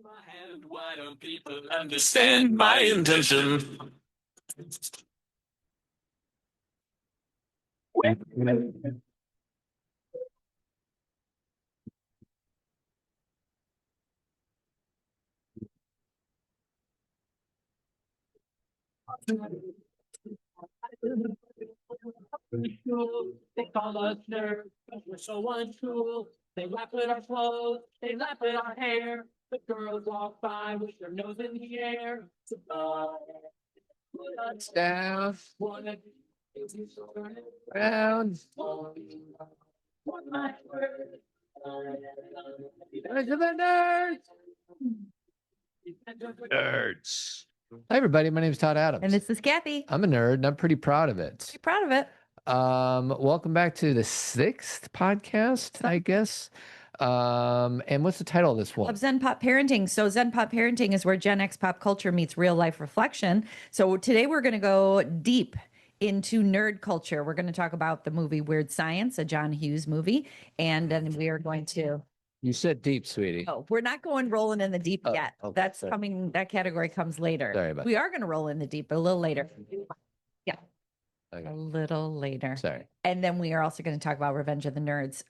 my hand, why don't people understand my intention? They call us nerds, but we're so uncool. They laugh at our clothes, they laugh at our hair. The girls walk by with their nose in the air. Down, round, one last word. To the nerds. Nerds. Hi, everybody. My name is Todd Adams. And this is Cathy. I'm a nerd, and I'm pretty proud of it. You're proud of it. Welcome back to the 6th podcast, I guess. And what's the title of this one? Of Zen Pop Parenting. So Zen Pop Parenting is where Gen X pop culture meets real life reflection. So today we're going to go deep into nerd culture. We're going to talk about the movie Weird Science, a John Hughes movie. And then we are going to... You said deep, sweetie. Oh, we're not going rolling in the deep yet. Okay, That's sorry. coming. That category comes later. Sorry about We are going to roll in the deep a little later. Yeah. Okay. A little later. Sorry. And then we are also going to talk about Revenge of the Nerds,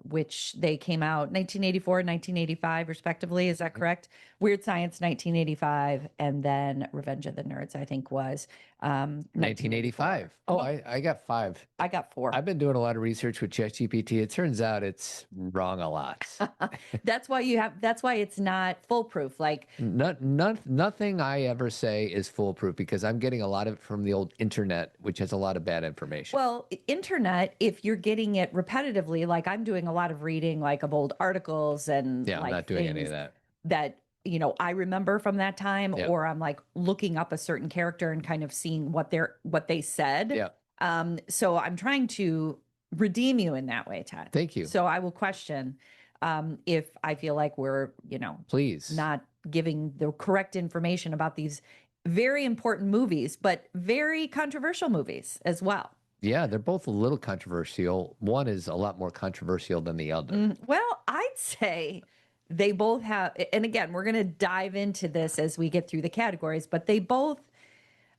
which they came out 1984 and 1985, respectively. Is that correct? Weird Science, 1985, and then Revenge of the Nerds, I think, was 1985. Oh, I got 5. I got 4. I've been doing a lot of research with ChatGPT. It turns out it's wrong a lot. That's why it's not foolproof. Like Nothing I ever say is foolproof because I'm getting a lot of it from the old internet, which has a lot of bad information. Well, internet, if you're getting it repetitively, like I'm doing a lot of reading, like of old articles and yeah, I'm like not doing any of that. That, you know, I remember from that time, Yep. or I'm like looking up a certain character and kind of seeing what they said. Yeah. So I'm trying to redeem you in that way, Todd. Thank you. So I will question if I feel like we're, please not giving the correct information about these very important movies, but very controversial movies as well. Yeah, they're both a little controversial. One is a lot more controversial than the other. Well, I'd say they both have, and again, we're going to dive into this as we get through the categories, but they both,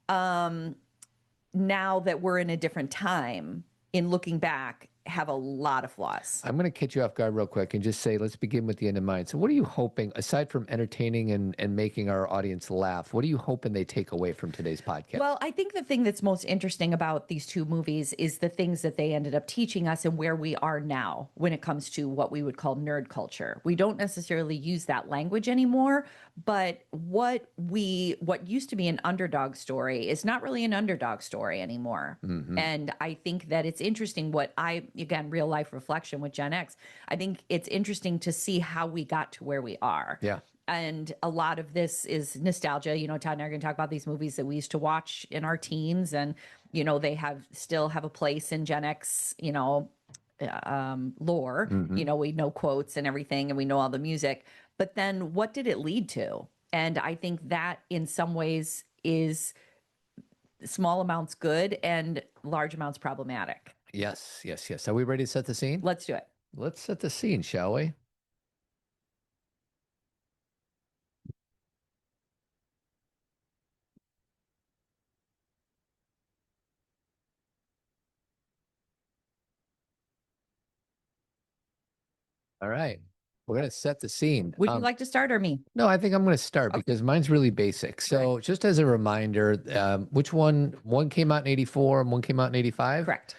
now that we're in a different time, in looking back, have a lot of flaws. I'm going to catch you off guard real quick and just say, let's begin with the end in mind. So what are you hoping, aside from entertaining and making our audience laugh, what are you hoping they take away from today's podcast? Well, I think the thing that's most interesting about these two movies is the things that they ended up teaching us and where we are now when it comes to what we would call nerd culture. We don't necessarily use that language anymore, but what used to be an underdog story is not really an underdog story anymore. Mm-hmm. And I think that it's interesting again, real life reflection with Gen X. I think it's interesting to see how we got to where we are. Yeah. And a lot of this is nostalgia. You know, Todd and I are going to talk about these movies that we used to watch in our teens, and they still have a place in Gen X, lore. Mm-hmm. We know quotes and everything, and we know all the music. But then, what did it lead to? And I think that, in some ways, is small amounts good and large amounts problematic. Yes. Are we ready to set the scene? Let's do it. Let's set the scene, shall we? All right. We're going to set the scene. Would you like to start or me? No, I think I'm going to start because mine's really basic. So just as a reminder, which one came out in 84 and one came out in 85? Correct.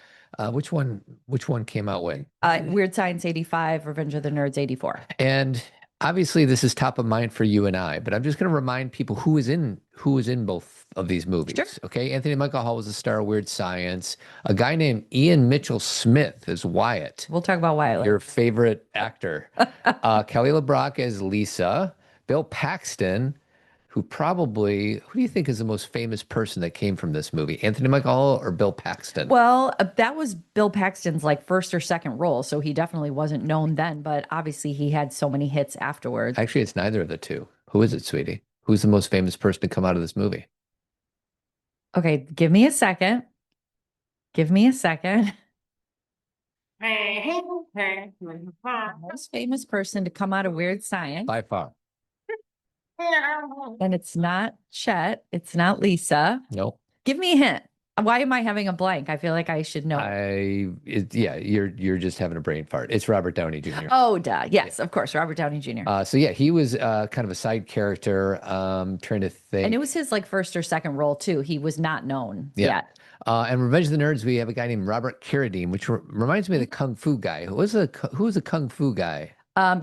Which one came out when? Weird Science 85, Revenge of the Nerds 84. And obviously this is top of mind for you and I, but I'm just going to remind people who is in both of these movies. Sure. Okay. Anthony Michael Hall was the star of Weird Science. A guy named Ian Mitchell Smith is Wyatt. We'll talk about Wyatt later. Your favorite actor. Kelly LeBrock as Lisa. Bill Paxton, who do you think is the most famous person that came from this movie? Anthony Michael Hall or Bill Paxton? Well, that was Bill Paxton's first or second role, so he definitely wasn't known then, but obviously he had so many hits afterwards. Actually, it's neither of the two. Who is it, sweetie? Who's the most famous person to come out of this movie? Okay, give me a second. Most famous person to come out of Weird Science. By far. And it's not Chet. It's not Lisa. Nope. Give me a hint. Why am I having a blank? I feel like I should know. Yeah, you're just having a brain fart. It's Robert Downey Jr. Oh, duh. Yeah. Yes, of course. Robert Downey Jr. So yeah, he was kind of a side character. Trying to And it think. was his like first or second role too. He was not known Yeah. yet. And Revenge of the Nerds, we have a guy named Robert Carradine, which reminds me of the Kung Fu guy. Who was a Kung Fu guy?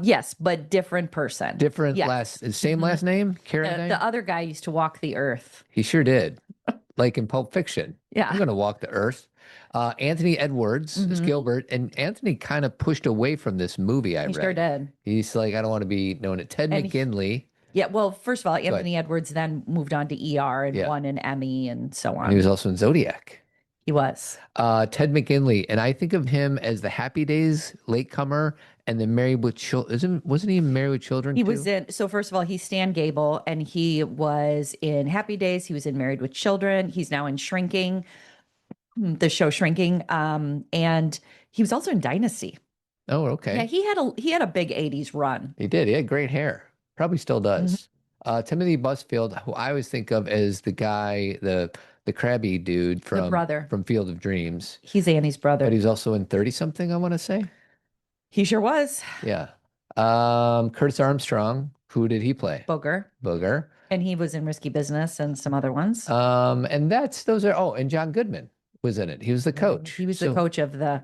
Yes, but different person. Different Yes. same last name? The Carradine? other guy used to walk the earth. He sure did. Like in Pulp Fiction. I'm Yeah. gonna walk the earth. Anthony Edwards is Hmm. Gilbert, and Anthony kind of pushed away from this movie I He sure read. did. He's like, I don't want to be known as Ted And McGinley. yeah, well, first of all, Go ahead. Anthony Edwards then moved on to ER and Yeah. won an Emmy and so And he was on. also in Zodiac. He was. Ted McGinley, and I think of him as the Happy Days latecomer, and then Married with Children. Wasn't he in Married with Children He was too? in, so first of all, he's Stan Gable and he was in Happy Days. He was in Married with Children. He's now in Shrinking, the show Shrinking. And he was also in Dynasty. Oh, Yeah, okay. he had a big 80s run. He did. He had great hair. Probably still Mhm. does. Timothy Busfield, who I always think of as the guy, the crabby dude The brother. from Field of Dreams, He's Annie's but brother. he's also in 30 something, I want to say. He sure was. Yeah. Curtis Armstrong, who did he play? Booger. Booger. And he was in Risky Business and some other ones. And those are, oh, and John Goodman was in it. He was the coach. He was the coach of the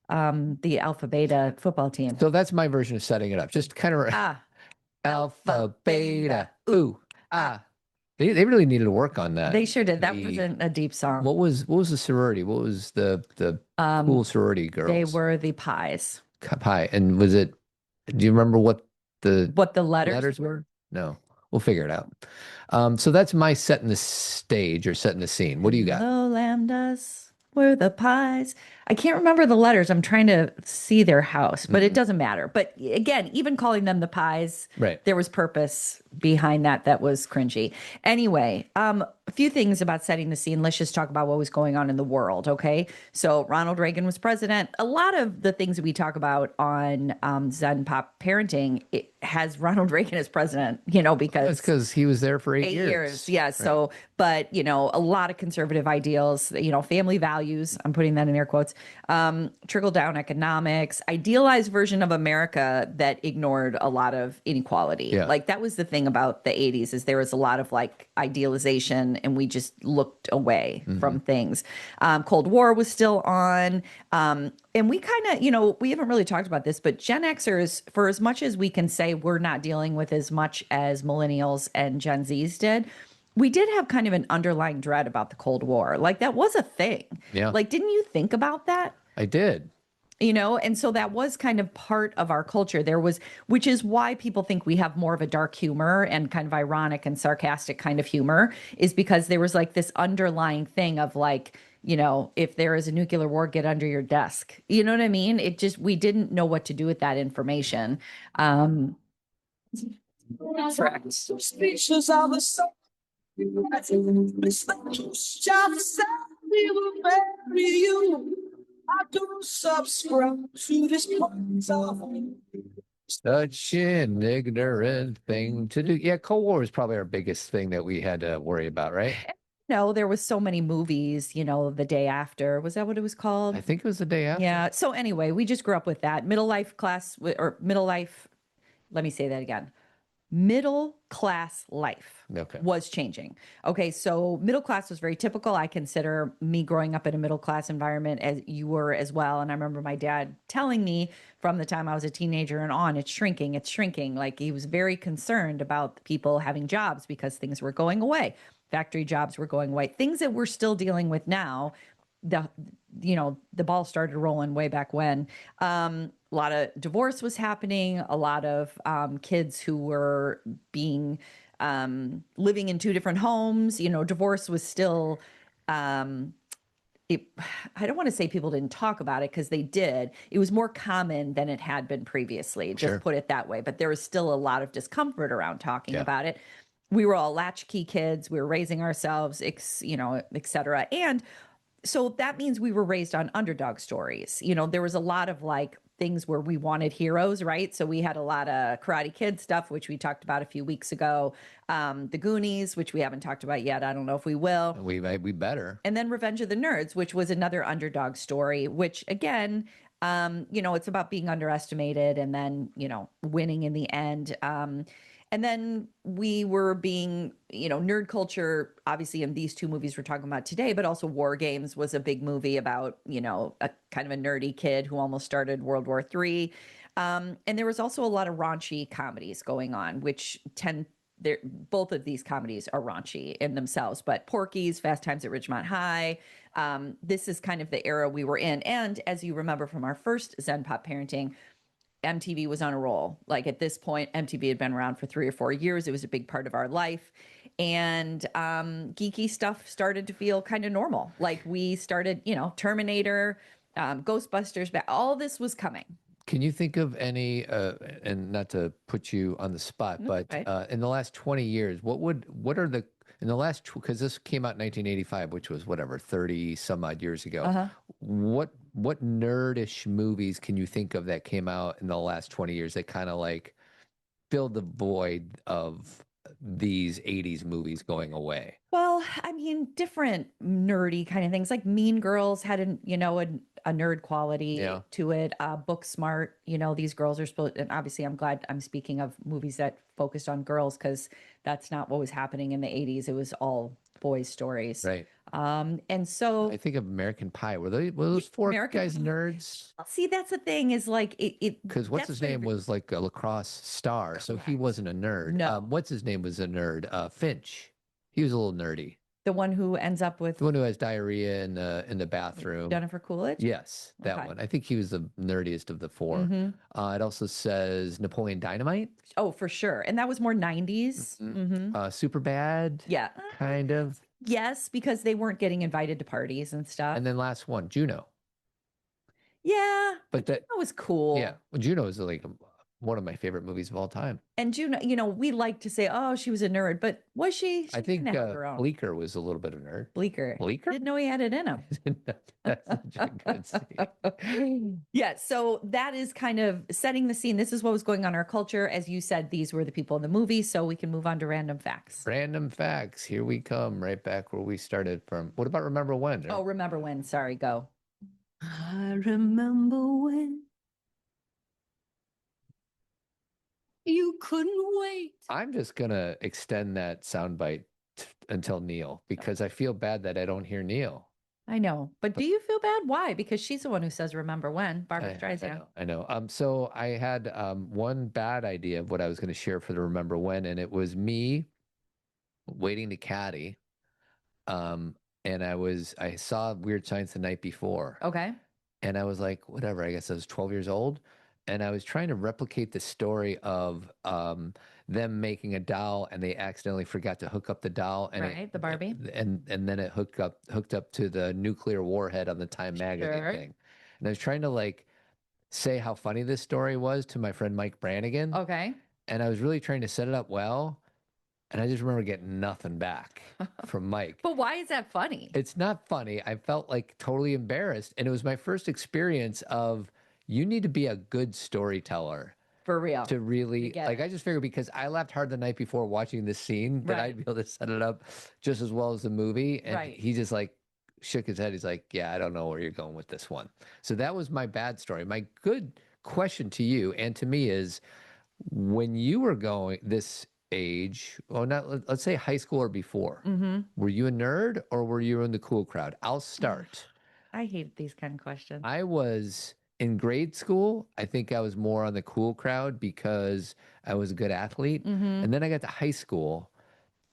Alpha Beta football team. So that's my version of setting it up. Just kind of Ah, alpha, beta, ooh, ah. They really needed to work on that. they sure did. That wasn't a deep song. What was the sorority? What was the cool sorority girls? They were the Pies. Pie. And was it, do you remember what the Letters were? No. We'll figure it out. So that's my setting the stage or setting the scene. What do you got? Hello, lambdas. We're the Pies. I can't remember the letters. I'm trying to see their house, but it doesn't matter. But again, even calling them the Pies, Right. there was purpose behind that was cringy. Anyway, a few things about setting the scene. Let's just talk about what was going on in the world, okay? So Ronald Reagan was president. A lot of the things that we talk about on Zen Pop Parenting, it has Ronald Reagan as president, That's because because he was there for 8 years. Yeah. So, but, a lot of conservative ideals, family values, I'm putting that in air quotes, trickle down economics, idealized version of America that ignored a lot of inequality. Yeah. Like that was the thing about the 80s is there was a lot of like idealization and we just looked away from things. Cold War was still on. And we kind of, we haven't really talked about this, but Gen Xers, for as much as we can say we're not dealing with as much as millennials and Gen Zs did, we did have kind of an underlying dread about the Cold War. Like that was a thing. Yeah. Like, didn't you think about that? I did. And so that was kind of part of our culture. Which is why people think we have more of a dark humor and kind of ironic and sarcastic kind of humor, is because there was like this underlying thing of like, if there is a nuclear war, get under your desk. You know what I mean? We didn't know what to do with that information. Correct. Suspicious of the sun. Just said we will marry you. I don't subscribe to this point of Such an ignorant thing to do. Yeah, Cold War was probably our biggest thing that we had to worry about, right? No, there was so many movies, The Day After. Was that what it was called? I think it was the day after. Yeah. So anyway, we just grew up with that middle life class or middle life. Let me say that again. Middle class life Okay. was changing. Okay. So middle class was very typical. I consider me growing up in a middle class environment as you were as well. And I remember my dad telling me from the time I was a teenager and on, it's shrinking, it's shrinking. Like he was very concerned about people having jobs because things were going away. Factory jobs were going away. Things that we're still dealing with now. The ball started rolling way back when. A lot of divorce was happening. A lot of kids who were being living in two different homes. Divorce was still. I don't want to say people didn't talk about it because they did. It was more common than it had been previously. Just Sure. put it that way. But there was still a lot of discomfort around talking Yeah. about it. We were all latchkey kids. We were raising ourselves, et cetera. And so that means we were raised on underdog stories. There was a lot of like things where we wanted heroes, right? So we had a lot of Karate Kid stuff, which we talked about a few weeks ago. The Goonies, which we haven't talked about yet. I don't know if we will. We better. And then Revenge of the Nerds, which was another underdog story, which again, it's about being underestimated and then, winning in the end. And then we were being, nerd culture, obviously in these two movies we're talking about today, but also War Games was a big movie about, a kind of a nerdy kid who almost started World War III. And there was also a lot of raunchy comedies going on, which both of these comedies are raunchy in themselves, but Porky's, Fast Times at Ridgemont High, this is kind of the era we were in. And as you remember from our first Zen Pop Parenting, MTV was on a roll. Like at this point, MTV had been around for 3 or 4 years. It was a big part of our life. And geeky stuff started to feel kind of normal. Like we started, Terminator, Ghostbusters, all this was coming. Can you think of any, and not to put you on the spot, but right. in the last 20 years, because this came out in 1985, which was whatever, 30 some odd years ago. What nerdish movies can you think of that came out in the last 20 years that kind of like filled the void of these 80s movies going away? Well, I mean, different nerdy kind of things. Like Mean Girls had a nerd quality to it. Booksmart, these girls are supposed, and obviously I'm glad I'm speaking of movies that focused on girls because that's not what was happening in the 80s. It was all boys' stories. Right. And so I think of American Pie. Were those four guys nerds? See, that's the thing is like it because what's his name was like a lacrosse star, so he wasn't a nerd. No. What's his name was a nerd. Finch. He was a little nerdy. The one who ends up with the one who has diarrhea in the bathroom. Jennifer Coolidge? Yes, that one. I think he was the nerdiest of the four. It also says Napoleon Dynamite. Oh, for sure. And that was more 90s. Super Bad. Yeah. Kind of. Yes, because they weren't getting invited to parties and stuff. And then last one, Juno. Yeah. But that was cool. Yeah. Well, Juno is like one of my favorite movies of all time. And Juno, we like to say, oh, she was a nerd, but was she? I think Bleecker was a little bit of a nerd. Bleecker? Didn't know he had it in him. That's such a good scene. Yeah, so that is kind of setting the scene. This is what was going on in our culture. As you said, these were the people in the movie, so we can move on to random facts. Random facts. Here we come, right back where we started from. What about Remember When? Oh, Remember When. Sorry, go. I remember when you couldn't wait. I'm just going to extend that soundbite until Neil, because I feel bad that I don't hear Neil. I know. But do you feel bad? Why? Because she's the one who says Remember When, Barbara Streisand. I know. So I had one bad idea of what I was going to share for the Remember When, and it was me waiting to Cathy. And I saw Weird Science the night before. Okay. And I was like, whatever, I guess I was 12 years old. And I was trying to replicate the story of them making a doll, and they accidentally forgot to hook up the doll. And the Barbie. And then it hooked up to the nuclear warhead on the Time magazine thing. And I was trying to like say how funny this story was to my friend Mike Brannigan. Okay. And I was really trying to set it up well. And I just remember getting nothing back from Mike. But why is that funny? It's not funny. I felt like totally embarrassed. And it was my first experience of, you need to be a good storyteller. For real. To really, like, I just figured because I laughed hard the night before watching this scene that I'd be able to set it up just as well as the movie. And he just like shook his head. He's like, yeah, I don't know where you're going with this one. So that was my bad story. My good question to you and to me is, when you were going this age, let's say high school or before, were you a nerd or were you in the cool crowd? I'll start. I hate these kind of questions. I was in grade school. I think I was more on the cool crowd because I was a good athlete. And then I got to high school,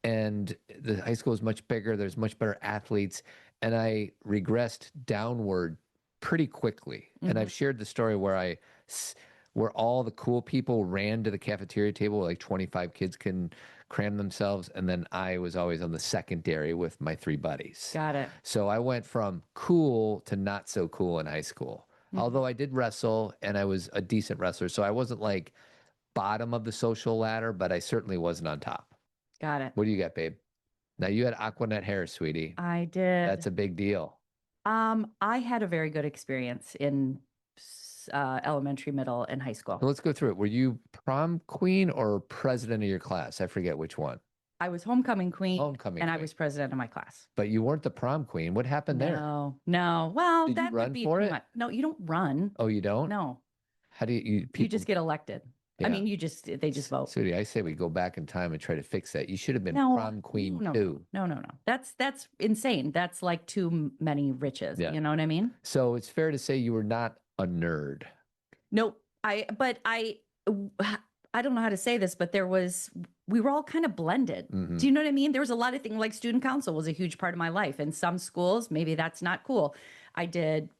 and the high school is much bigger. There's much better athletes. And I regressed downward pretty quickly. And I've shared the story where all the cool people ran to the cafeteria table where like 25 kids can cram themselves. And then I was always on the secondary with my 3 buddies. Got it. So I went from cool to not so cool in high school. Although I did wrestle and I was a decent wrestler. So I wasn't like bottom of the social ladder, but I certainly wasn't on top. Got it. What do you got, babe? Now you had Aquanet hair, sweetie. I did. That's a big deal. I had a very good experience in elementary, middle, and high school. So let's go through it. Were you prom queen or president of your class? I forget which one. I was homecoming queen, Homecoming and I queen. was president of my class. But you weren't the prom queen. What happened there? No. Well, Did you that run would be for too it? much. No, you don't run. Oh, you don't? No, How do you you people? just get elected. I Yeah. mean, they just vote. Sudi, I say we go back in time and try to fix that. You should have been No, prom queen no, too. no. That's insane. That's like too many riches. Yeah. You know what I mean? So it's fair to say you were not a nerd. Nope. I don't know how to say this, but we were all kind of blended. Mhm. Do you know what I mean? There was a lot of things like student council was a huge part of my life. In some schools, maybe that's not cool. I did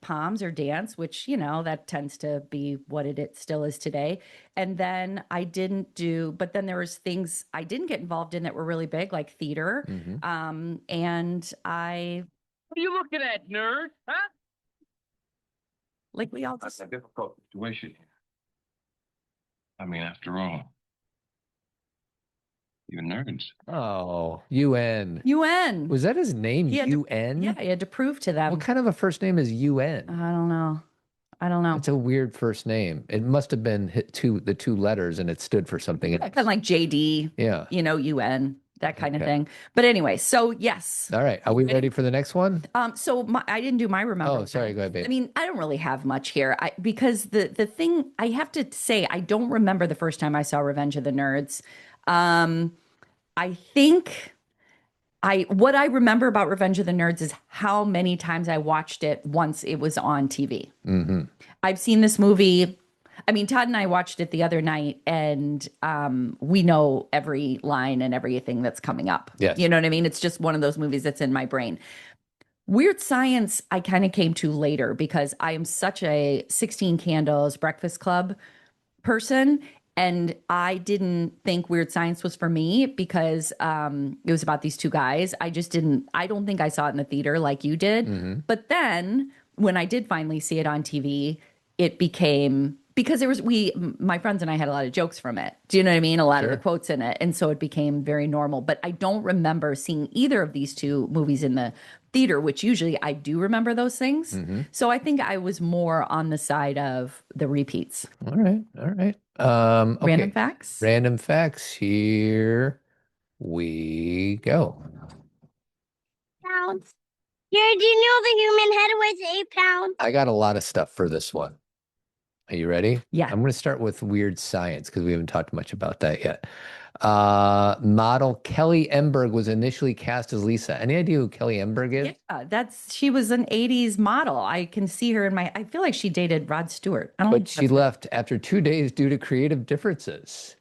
POMs or dance, which, that tends to be what it still is today. And then I didn't but then there was things I didn't get involved in that were really big, like theater. Mhm. And I, What are you looking at, nerd? Huh? like we all That's just, a difficult situation here. I mean, after all, you're nerds. Oh, UN. UN. Was that his name? He had to- UN? Yeah, I had to prove to them. What kind of a first name is UN? I don't know. It's a weird first name. It must have been the two letters and it stood for something else. Kind of like JD, Yeah. UN, that kind of Okay. thing. But anyway, so yes. All right. Are we ready for the next one? So I didn't do my remember. Oh, sorry. Go ahead, babe. I mean, I don't really have much here because the thing I have to say, I don't remember the first time I saw Revenge of the Nerds. I think what I remember about Revenge of the Nerds is how many times I watched it once it was on TV. Mm-hmm. I've seen this movie. I mean, Todd and I watched it the other night, and we know every line and everything that's coming up. Yes. You know what I mean? It's just one of those movies that's in my brain. Weird Science, I kind of came to later because I am such a 16 Candles Breakfast Club person. And I didn't think Weird Science was for me because it was about these two guys. I don't think I saw it in the theater like you did. Mm-hmm. But then when I did finally see it on TV, it became, because my friends and I had a lot of jokes from it. Do you know what I mean? A lot of the quotes in it. And so it became very normal. But I don't remember seeing either of these two movies in the theater, which usually I do remember those things. Mm-hmm. So I think I was more on the side of the repeats. All right. Okay. Random facts? Random facts. Here we go. Pounds. Yeah, do you know the human head weighs 8 pounds? I got a lot of stuff for this one. Are you ready? Yeah. I'm going to start with Weird Science because we haven't talked much about that yet. Model Kelly Emberg was initially cast as Lisa. Any idea who Kelly Emberg is? Yeah, she was an 80s model. I can see her I feel like she dated Rod Stewart. I don't But she left after 2 days due to creative differences.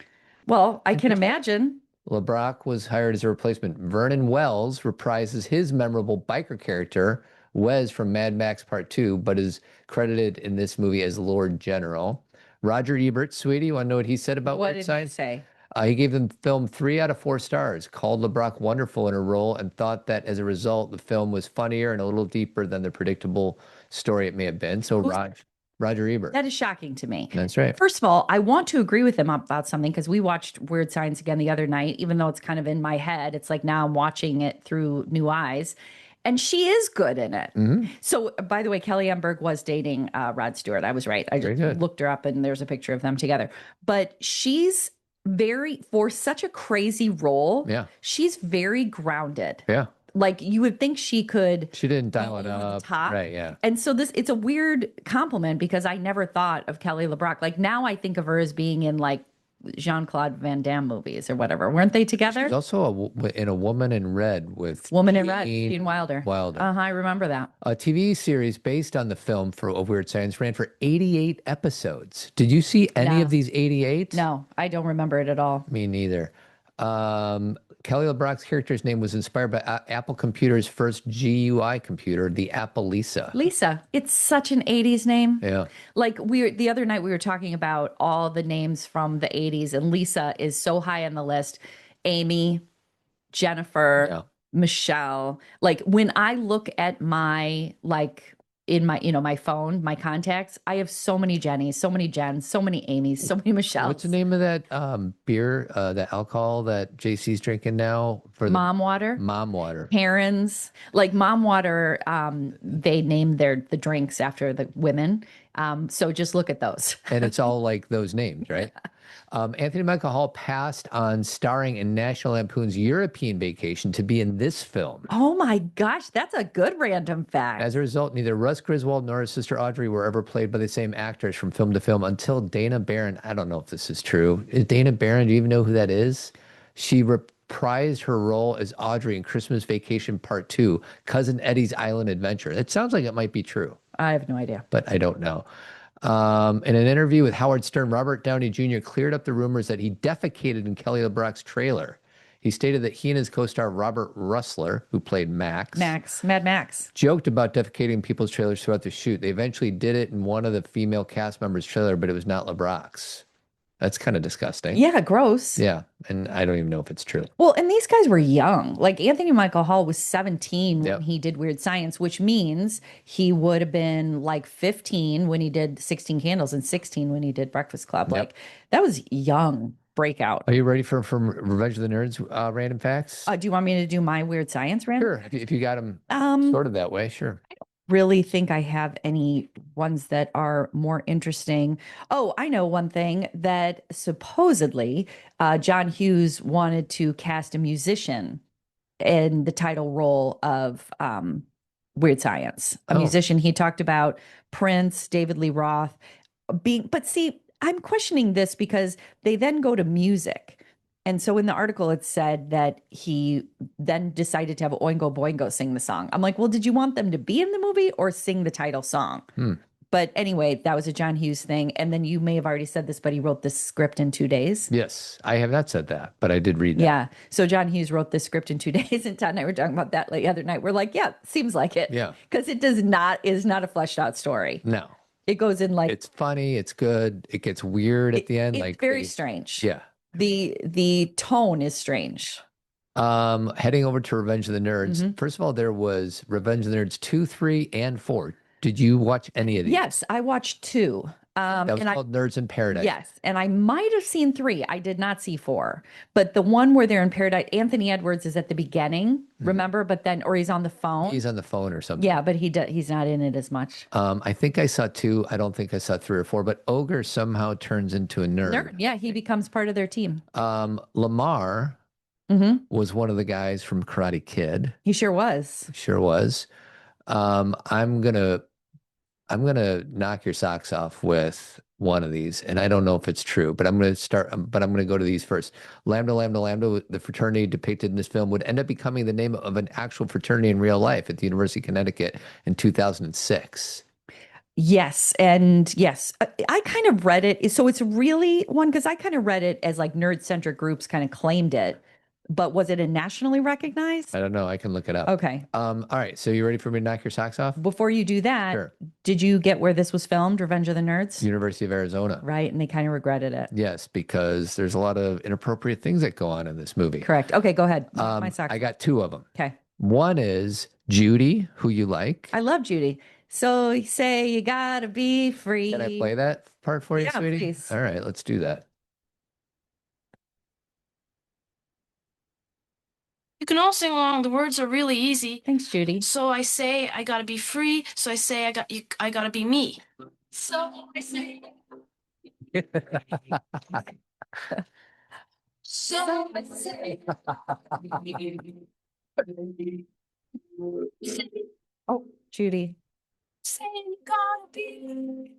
Well, I can imagine. LeBrock was hired as a replacement. Vernon Wells reprises his memorable biker character, Wes from Mad Max Part 2, but is credited in this movie as Lord General. Roger Ebert, sweetie, you want to know what he said about What Weird did he Science? say? He gave the film 3 out of 4 stars, called LeBrock wonderful in her role, and thought that as a result, the film was funnier and a little deeper than the predictable story it may have been. So Roger Ebert. That is shocking to me. That's right. First of all, I want to agree with him about something because we watched Weird Science again the other night, even though it's kind of in my head. It's like now I'm watching it through new eyes. And she is good in it. Mm-hmm. So, by the way, Kelly Emberg was dating Rod Stewart. I was right. I just looked her up and there's a picture of them together. But she's for such a crazy role, she's very grounded. Yeah. Like you would think she didn't dial it over the up. top. Right, yeah. And so it's a weird compliment because I never thought of Kelly LeBrock. Like now I think of her as being in like Jean-Claude Van Damme movies or whatever. Weren't they together? She's also in A Woman in Red with Woman in Red, Gene Wilder. I remember that. A TV series based on the film of Weird Science ran for 88 episodes. Did you see any of these 88? No, I don't remember it at all. Me neither. Kelly LeBrock's character's name was inspired by Apple Computer's first GUI computer, the Apple Lisa. Lisa. It's such an 80s name. Yeah. Like the other night we were talking about all the names from the 80s and Lisa is so high on the list. Amy, Jennifer, Michelle. Like when I look at my in my, my phone, my contacts, I have so many Jennies, so many Jens, so many Amy's, so many Michelles. What's the name of that beer, that alcohol that JC's drinking now for the Mom water. Mom water? Karen's, like Mom Water, they named the drinks after the women. So just look at those. And it's all like those names, right? Anthony Michael Hall passed on starring in National Lampoon's European Vacation to be in this film. Oh my gosh, that's a good random fact. As a result, neither Russ Griswold nor his sister Audrey were ever played by the same actors from film to film until Dana Barron. I don't know if this is true. Is Dana Barron, do you even know who that is? She reprised her role as Audrey in Christmas Vacation Part 2, Cousin Eddie's Island Adventure. It sounds like it might be true, I have no idea. but I don't know. In an interview with Howard Stern, Robert Downey Jr. cleared up the rumors that he defecated in Kelly LeBrock's trailer. He stated that he and his co-star Robert Russler, who played Mad Max, joked about defecating in people's trailers throughout the shoot. They eventually did it in one of the female cast members' trailer, but it was not LeBrock's. That's kind of disgusting. Yeah, gross. Yeah, and I don't even know if it's true. Well, and these guys were young. Like Anthony Michael Hall was 17 Yep. when he did Weird Science, which means he would have been like 15 when he did 16 Candles and 16 when he did Breakfast Club. Yep. Like that was young breakout. Are you ready for Revenge of the Nerds random facts? Do you want me to do my Weird Science random? Sure, if you got them sort of that way, sure. Really think I have any ones that are more interesting. Oh, I know one thing that supposedly John Hughes wanted to cast a musician in the title role of Weird Science. A musician. He talked about Prince, David Lee Roth but see, I'm questioning this because they then go to music. And so in the article, it said that he then decided to have Oingo Boingo sing the song. I'm like, well, did you want them to be in the movie or sing the title song? But anyway, that was a John Hughes thing. And then you may have already said this, but he wrote this script in 2 days. Yes, I have not said that, but I did read that. Yeah. So John Hughes wrote this script in 2 days. And Todd and I were talking about that the other night. We're like, yeah, seems like it. Yeah. Because it is not a fleshed out story. No. It goes in like. It's funny. It's good. It gets weird at the end. It's like very strange. Yeah. The tone is strange. Heading over to Revenge of the Nerds. First of all, there was Revenge of the Nerds 2, 3, and 4. Did you watch any of these? Yes, I watched 2. That was called Nerds in Paradise. Yes, and I might have seen 3. I did not see 4. But the one where they're in paradise, Anthony Edwards is at the beginning, remember? But then, or he's on the phone. He's on the phone or something. Yeah, but he's not in it as much. I think I saw 2. I don't think I saw 3 or 4. But Ogre somehow turns into a nerd. Yeah, he becomes part of their team. Lamar was one of the guys from Karate Kid. He sure was. Sure was. I'm gonna knock your socks off with one of these, and I don't know if it's true, but I'm gonna go to these first. Lambda Lambda Lambda, the fraternity depicted in this film, would end up becoming the name of an actual fraternity in real life at the University of Connecticut in 2006. Yes, and yes, I kind of read it. So it's really one because I kind of read it as like nerd-centric groups kind of claimed it. But was it a nationally recognized? I don't know. I can look it up. Okay. All right. So you ready for me to knock your socks off? Before you do that, Sure. Did you get where this was filmed, Revenge of the Nerds? University of Arizona. Right, and they kind of regretted it. Yes, because there's a lot of inappropriate things that go on in this movie. Correct. Okay, go ahead. Knock my socks. I got 2 of them. Okay. One is Judy, who you like. I love Judy. So you say you gotta be free. Can I play that part for you, Yeah, sweetie? please. All right, let's do that. You can all sing along. The words are really easy. Thanks, Judy. So I say I gotta be free. So I say I gotta be me. So I say. So I say. Oh, Judy. Say you gotta be.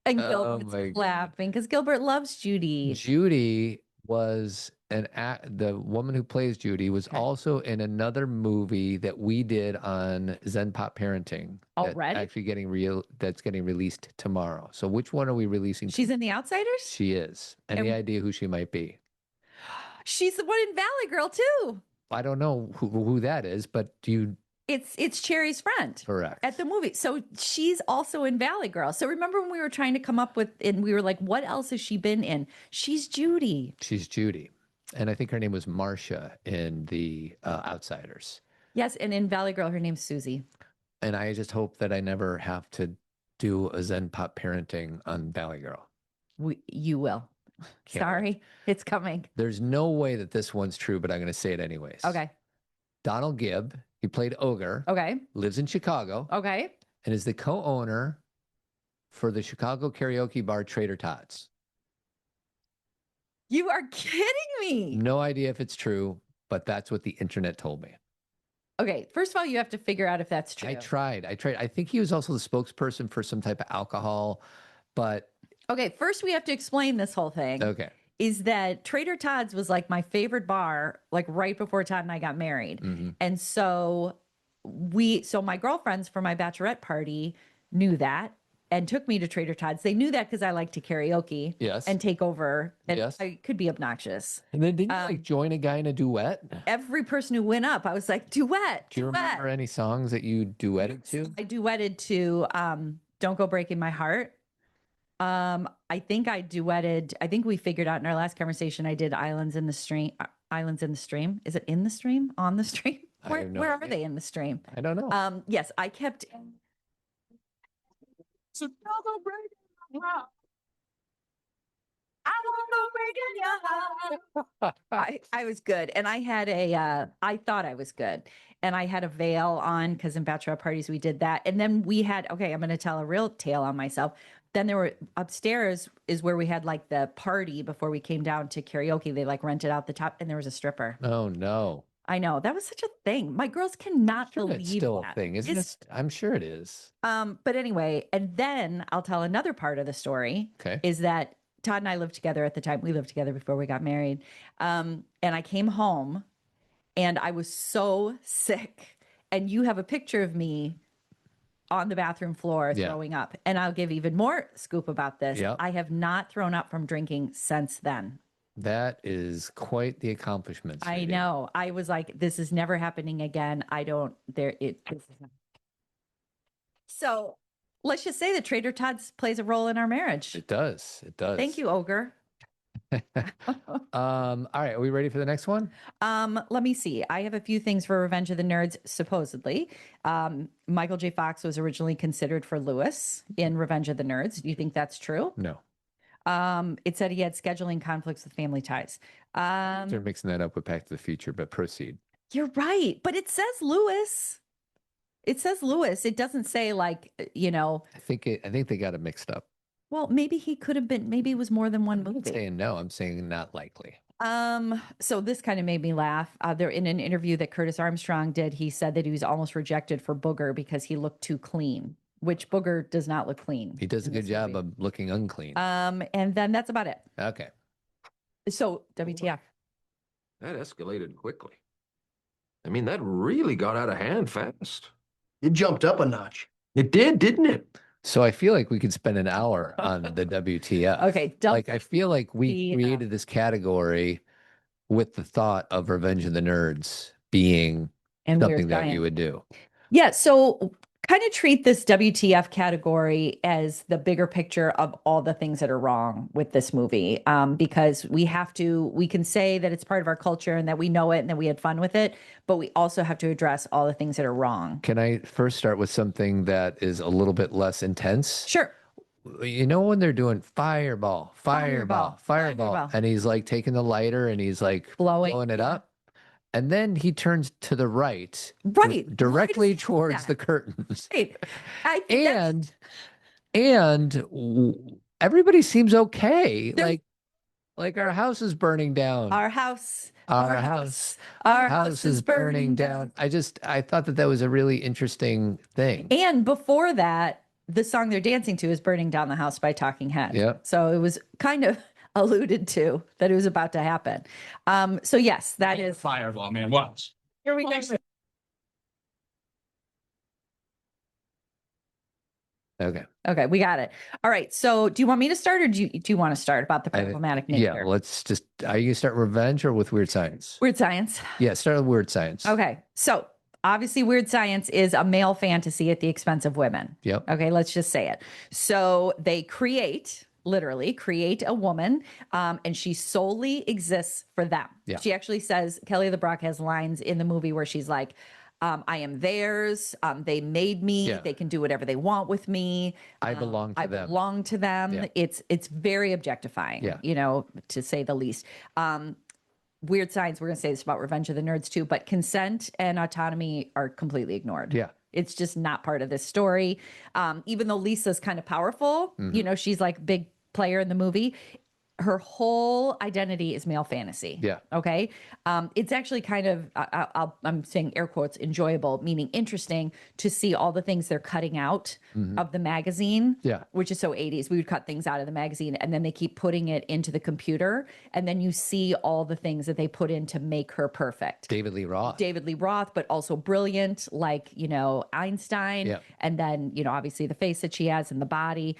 And Oh Gilbert's my God. laughing because Gilbert loves Judy. Judy was the woman who plays Judy was Okay. also in another movie that we did on Zen Pop Parenting. That's Already? actually that's getting released tomorrow. So which one are we releasing? She's in The Outsiders? She is. Any And- idea who she might be? She's the one in Valley Girl, too. I don't know who that is, but do you? It's Cherry's friend. Correct. At the movie. So she's also in Valley Girl. So remember when we were trying to come up with, and we were like, what else has she been in? She's Judy. She's Judy. And I think her name was Marcia in The Outsiders. Yes. And in Valley Girl, her name's Susie. And I just hope that I never have to do a Zen Pop Parenting on Valley Girl. You will. Can't wait. Sorry, it's coming. There's no way that this one's true, but I'm going to say it anyways. Okay. Donald Gibb, he played Ogre, Okay. lives in Chicago, Okay. and is the co-owner for the Chicago karaoke bar Trader Todd's. You are kidding me. No idea if it's true, but that's what the internet told me. Okay. First of all, you have to figure out if that's true. I tried. I think he was also the spokesperson for some type of alcohol, but Okay. First, we have to explain this whole thing. okay. Is that Trader Todd's was like my favorite bar, like right before Todd and I got married. Mhm. And so my girlfriends for my bachelorette party knew that and took me to Trader Todd's. They knew that because I like to karaoke Yes. and take over. And Yes. I could be obnoxious. And then didn't you like join a guy in a duet? Every person who went up, I was like, duet. Do you remember any songs that you duetted to? I duetted to Don't Go Breaking My Heart. I think we figured out in our last conversation I did Islands in the Stream. Islands in the Stream. Is it in the stream? On the stream? I Where, have no where are idea. they in the stream? I don't know. Yes, I kept So don't go breaking my heart. I wanna break in your heart. I was good. And I had I thought I was good. And I had a veil on because in bachelorette parties we did that. And then we had, okay, I'm going to tell a real tale on myself. Then there were upstairs is where we had like the party before we came down to karaoke. They like rented out the top and there was a stripper. Oh no. I know that was such a thing. My girls cannot Sure, believe it's still that. a thing, isn't it? I'm sure it is. But anyway, and then I'll tell another part of the story. Okay. Is that Todd and I lived together at the time. We lived together before we got married. And I came home and I was so sick. And you have a picture of me on the bathroom floor Yeah. throwing up. And I'll give even more scoop about this. Yeah. I have not thrown up from drinking since then. That is quite the accomplishment. I sweetie. know. I was like, this is never happening again. This is not. So let's just say that Trader Todd's plays a role in our marriage. It does. It does. Thank you, Ogre. All right. Are we ready for the next one? Let me see. I have a few things for Revenge of the Nerds, supposedly. Michael J. Fox was originally considered for Lewis in Revenge of the Nerds. Do you think that's true? No. It said he had scheduling conflicts with family ties. They're mixing that up with Back to the Future, but proceed. You're right, but it says Lewis. It says Lewis. It doesn't say like, I think they got it mixed up. well, maybe he could have been, maybe it was more than one I'm not movie. saying no. I'm saying not likely. So this kind of made me laugh. There in an interview that Curtis Armstrong did, he said that he was almost rejected for Booger because he looked too clean, which Booger does not look clean. He does a in good this job movie. of looking unclean. And then that's about it. Okay. So WTF? That escalated quickly. I mean, that really got out of hand fast. It jumped up a notch. It did, didn't it? So I feel like we could spend an hour on the WTF. Okay, Like I feel like we WTF. created this category with the thought of Revenge of the Nerds being And something Weird that Science. you would do. Yeah, so kind of treat this WTF category as the bigger picture of all the things that are wrong with this movie. Because we can say that it's part of our culture and that we know it and that we had fun with it, but we also have to address all the things that are wrong. Can I first start with something that is a little bit less intense? Sure. You know when they're doing fireball, Fireball, fireball. and he's like taking the lighter and he's like Blowing, it up. And then he turns to the right, Right. directly Why does he do towards that? the curtains. Right. I think that's- Everybody seems okay. They're- Like our house is burning down. our house is burning down. I thought that was a really interesting thing. And before that, the song they're dancing to is Burning Down the House by Talking Heads. Yep. So it was kind of alluded to that it was about to happen. So yes, that is. Fireball, man. Watch. Here we go. Okay. Okay, we got it. All right. So do you want me to start or do you want to start about the I- problematic nature? Yeah, let's just, are you gonna start Revenge or with Weird Science? Weird Science. Yeah, start with Weird Science. Okay. So obviously, Weird Science is a male fantasy at the expense of women. Yep. Okay, let's just say it. So they literally create a woman, and she solely exists for them. Yeah. She actually says, Kelly LeBrock has lines in the movie where she's like, I am theirs. They made me. Yeah. They can do whatever they want with me. I belong to I them. belong to them. Yeah. It's very objectifying, Yeah. you know, to say the least. Weird Science, we're going to say this about Revenge of the Nerds too, but consent and autonomy are completely ignored. Yeah. It's just not part of this story. Even though Lisa's kind of powerful, you know, she's like big player in the movie. Her whole identity is male fantasy. Yeah. Okay. It's actually kind of, I'm saying air quotes, enjoyable, meaning interesting to see all the things they're cutting out of the magazine. Yeah. Which is so 80s. We would cut things out of the magazine and then they keep putting it into the computer. And then you see all the things that they put in to make her perfect. David Lee Roth, but also brilliant, like, you know, Einstein. Yeah. And then, you know, obviously the face that she has and the body.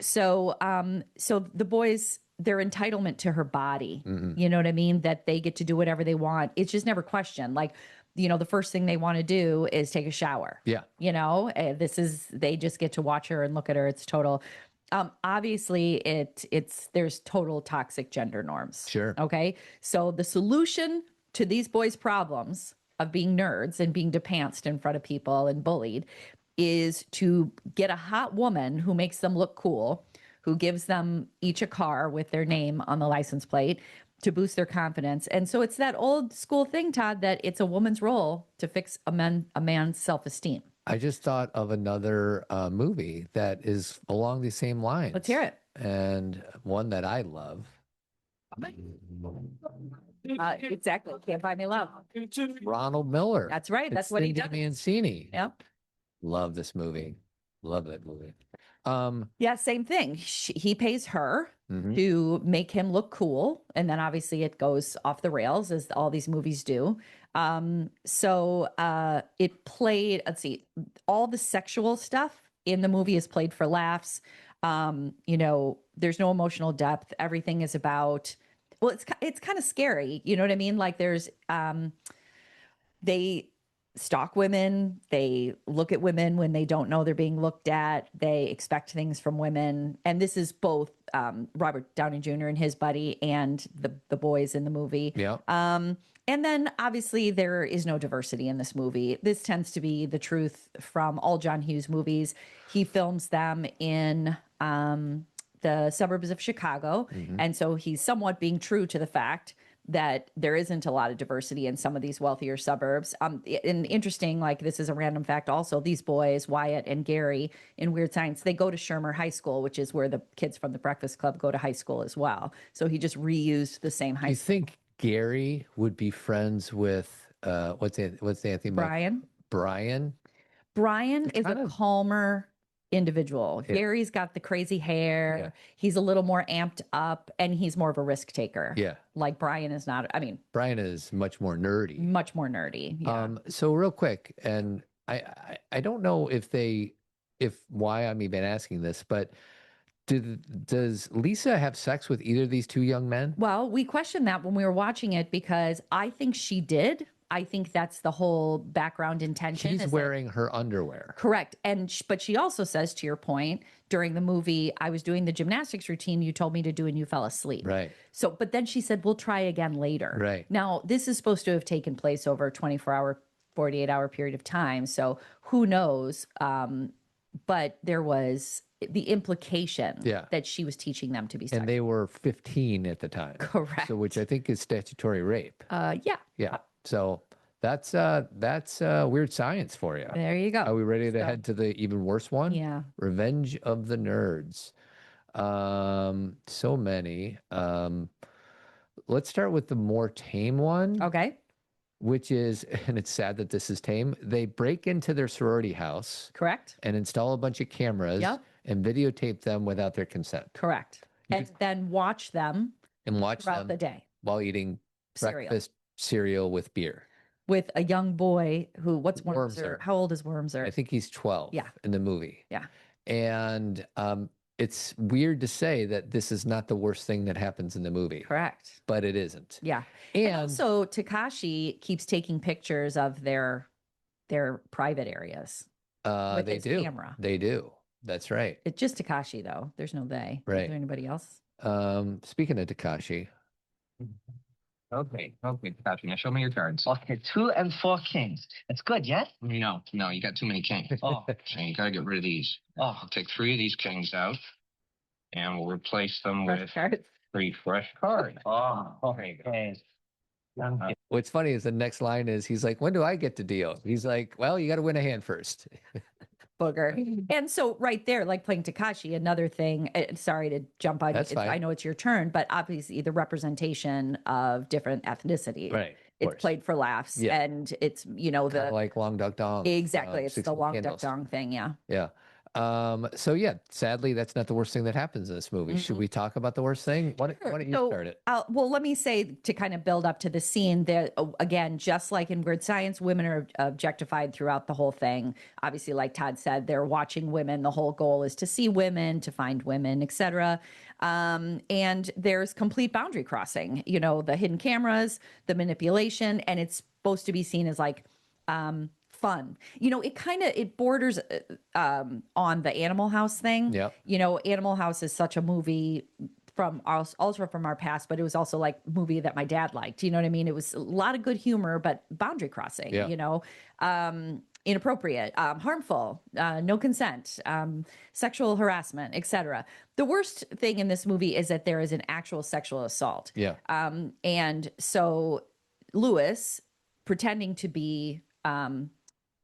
So, so the boys, their entitlement to her body, you know what I mean? That they get to do whatever they want. It's just never questioned. Like, you know, the first thing they want to do is take a shower. Yeah. You know, they just get to watch her and look at her. It's total. Obviously there's total toxic gender norms. Sure. Okay. So the solution to these boys' problems of being nerds and being depantsed in front of people and bullied is to get a hot woman who makes them look cool, who gives them each a car with their name on the license plate to boost their confidence. And so it's that old school thing, Todd, that it's a woman's role to fix a man's self-esteem. I just thought of another movie that is along the same lines. Let's hear it. And one that I love. Exactly. Can't Buy Me Love. Ronald Miller. That's right. That's what he Cindy does. Mancini. Yep. Love this movie. Love that movie. Yeah, same thing. He pays her Mhm. to make him look cool. And then obviously it goes off the rails as all these movies do. So it played, let's see, all the sexual stuff in the movie is played for laughs. You know, there's no emotional depth. Everything is about, well, it's kind of scary. You know what I mean? Like there's, they stalk women. They look at women when they don't know they're being looked at. They expect things from women. And this is both Robert Downey Jr. and his buddy and the boys in the movie. Yeah. And then obviously there is no diversity in this movie. This tends to be the truth from all John Hughes movies. He films them in the suburbs of Chicago. And so he's somewhat being true to the fact that there isn't a lot of diversity in some of these wealthier suburbs. And interesting, like this is a random fact also, these boys, Wyatt and Gary in Weird Science, they go to Shermer High School, which is where the kids from the Breakfast Club go to high school as well. So he just reused the same high You school. think Gary would be friends with what's Anthony? Brian? Brian is a calmer individual. Yeah. Gary's got the crazy hair. Yeah. He's a little more amped up and he's more of a risk taker. Yeah. Like Brian is not, I mean, Brian is much more nerdy. much more nerdy. Yeah. So real quick, and I don't know if why I'm even asking this, but does Lisa have sex with either of these two young men? Well, we questioned that when we were watching it because I think she did. I think that's the whole background intention. She's is that- wearing her underwear. Correct. And but she also says, to your point, during the movie, I was doing the gymnastics routine you told me to do and you fell asleep. Right. So, but then she said, we'll try again later. Right. Now, this is supposed to have taken place over a 24-hour, 48-hour period of time. So who knows? But there was the implication that she was teaching them to be sexual. And they were 15 at the time. Correct. So which I think is statutory rape. Yeah. Yeah. So that's Weird Science for you. There you go. Are we ready to head to the even worse one? Yeah. Revenge of the Nerds. So many. Let's start with the more tame one. Okay. Which is, and it's sad that this is tame, they break into their sorority house. Correct. And install a bunch of cameras and videotape them without their consent. Correct. And then watch them and watch throughout them the day while eating breakfast cereal with beer. With a young boy who, what's Wormser? How old is Wormser? I think he's 12 in the movie. Yeah. And it's weird to say that this is not the worst thing that happens in the movie. Correct. But it isn't. Yeah. And also Takashi keeps taking pictures of their private areas. With They his do. camera. They do. That's right. It's just Takashi though. There's no they. Right. Is there anybody else? Speaking of Takashi, Okay, Cathy, now show me your cards. Okay, 2 and 4 kings. That's good, yes? No, you got too many kings. Oh, And you gotta get rid of these. oh. I'll take 3 of these kings out, and we'll replace them Fresh with cards. 3 fresh cards. Oh, okay. What's funny is the next line is he's like, when do I get to deal? He's like, well, you got to win a hand first. Booger. And so right there, like playing Takashi, another thing, sorry to jump on, That's fine. I know it's your turn, but obviously the representation of different ethnicities. Right. It's played for laughs. Yeah. And it's, you know, Kinda the like Long Duck Dong. exactly. It's the 16 Long Duck Candles. Dong thing. Yeah. Yeah. So yeah, sadly, that's not the worst thing that happens in this movie. Should we talk about the worst thing? Why don't you start it? Well, let me say to kind of build up to the scene that, again, just like in Weird Science, women are objectified throughout the whole thing. Obviously, like Todd said, they're watching women. The whole goal is to see women, to find women, etc. And there's complete boundary crossing, you know, the hidden cameras, the manipulation, and it's supposed to be seen as like, fun. You know, it borders on the Animal House thing. Yeah. You know, Animal House is such a movie from also from our past, but it was also like movie that my dad liked. You know what I mean? It was a lot of good humor, but boundary crossing, Yeah. you know, inappropriate, harmful, no consent, sexual harassment, etc. The worst thing in this movie is that there is an actual sexual assault. Yeah. And so Lewis, pretending to be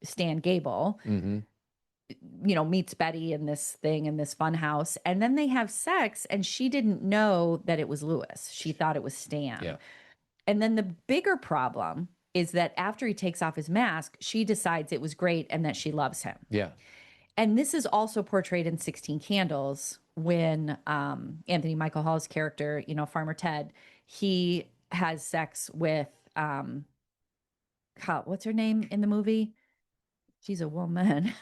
Stan Gable, Mm-hmm. you know, meets Betty in this thing in this fun house, and then they have sex, and she didn't know that it was Lewis. She thought it was Stan. Yeah. And then the bigger problem is that after he takes off his mask, she decides it was great and that she loves him. Yeah. And this is also portrayed in 16 Candles when Anthony Michael Hall's character, you know, Farmer Ted, he has sex with what's her name in the movie? She's a woman.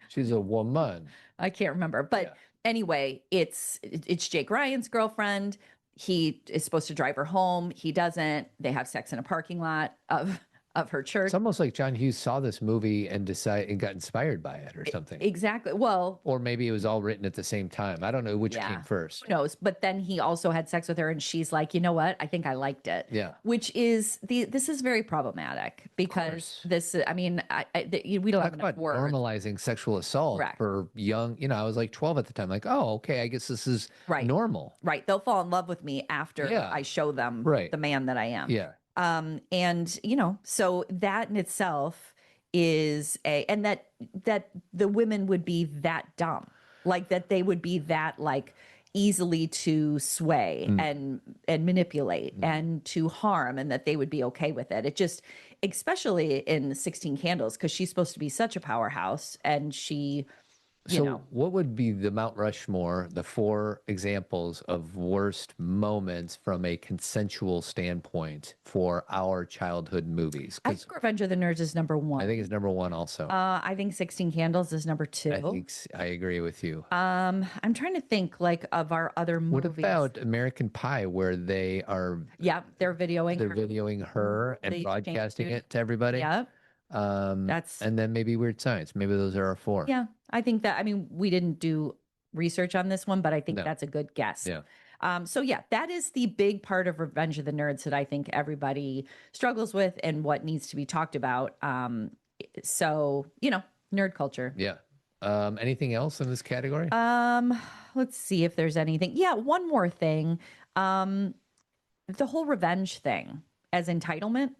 She's a woman. I can't remember. But Yeah. anyway, it's Jake Ryan's girlfriend. He is supposed to drive her home. He doesn't. They have sex in a parking lot of her church. It's almost like John Hughes saw this movie and got inspired by it or something. Exactly. Well, Or maybe it was all written at the same time. I don't know which came first. who knows? But then he also had sex with her, and she's like, you know what? I think I liked it. Yeah. Which is this is very problematic because this. I mean, we don't have Talk enough about words. normalizing sexual assault Correct. for young, you know, I was like 12 at the time. Like, oh, okay, I guess this is Right. normal. Right. They'll fall in love with me after Yeah. I show them Right. the man that I am. Yeah. And you know, so that in itself is and that the women would be that dumb, like that they would be that like easily to sway and manipulate and to harm, and that they would be okay with it. It just, especially in 16 Candles, because she's supposed to be such a powerhouse, and she, you So know, what would be the Mount Rushmore, the 4 examples of worst moments from a consensual standpoint for our childhood movies? I 'Cause think Revenge of the Nerds is number 1. I think it's number 1 also. I think 16 Candles is number 2. I agree with you. I'm trying to think like of our other movies. What about American Pie, where they are Yeah, they're videoing. they're her. videoing her and They broadcasting changed it to everybody? Yep. That's and then maybe Weird Science. Maybe those are our 4. Yeah, I think that. I mean, we didn't do research on this one, but I think No. that's a good guess. Yeah. So yeah, that is the big part of Revenge of the Nerds that I think everybody struggles with and what needs to be talked about. So you know, nerd culture. Yeah. Anything else in this category? Let's see if there's anything. Yeah, one more thing. The whole revenge thing as entitlement,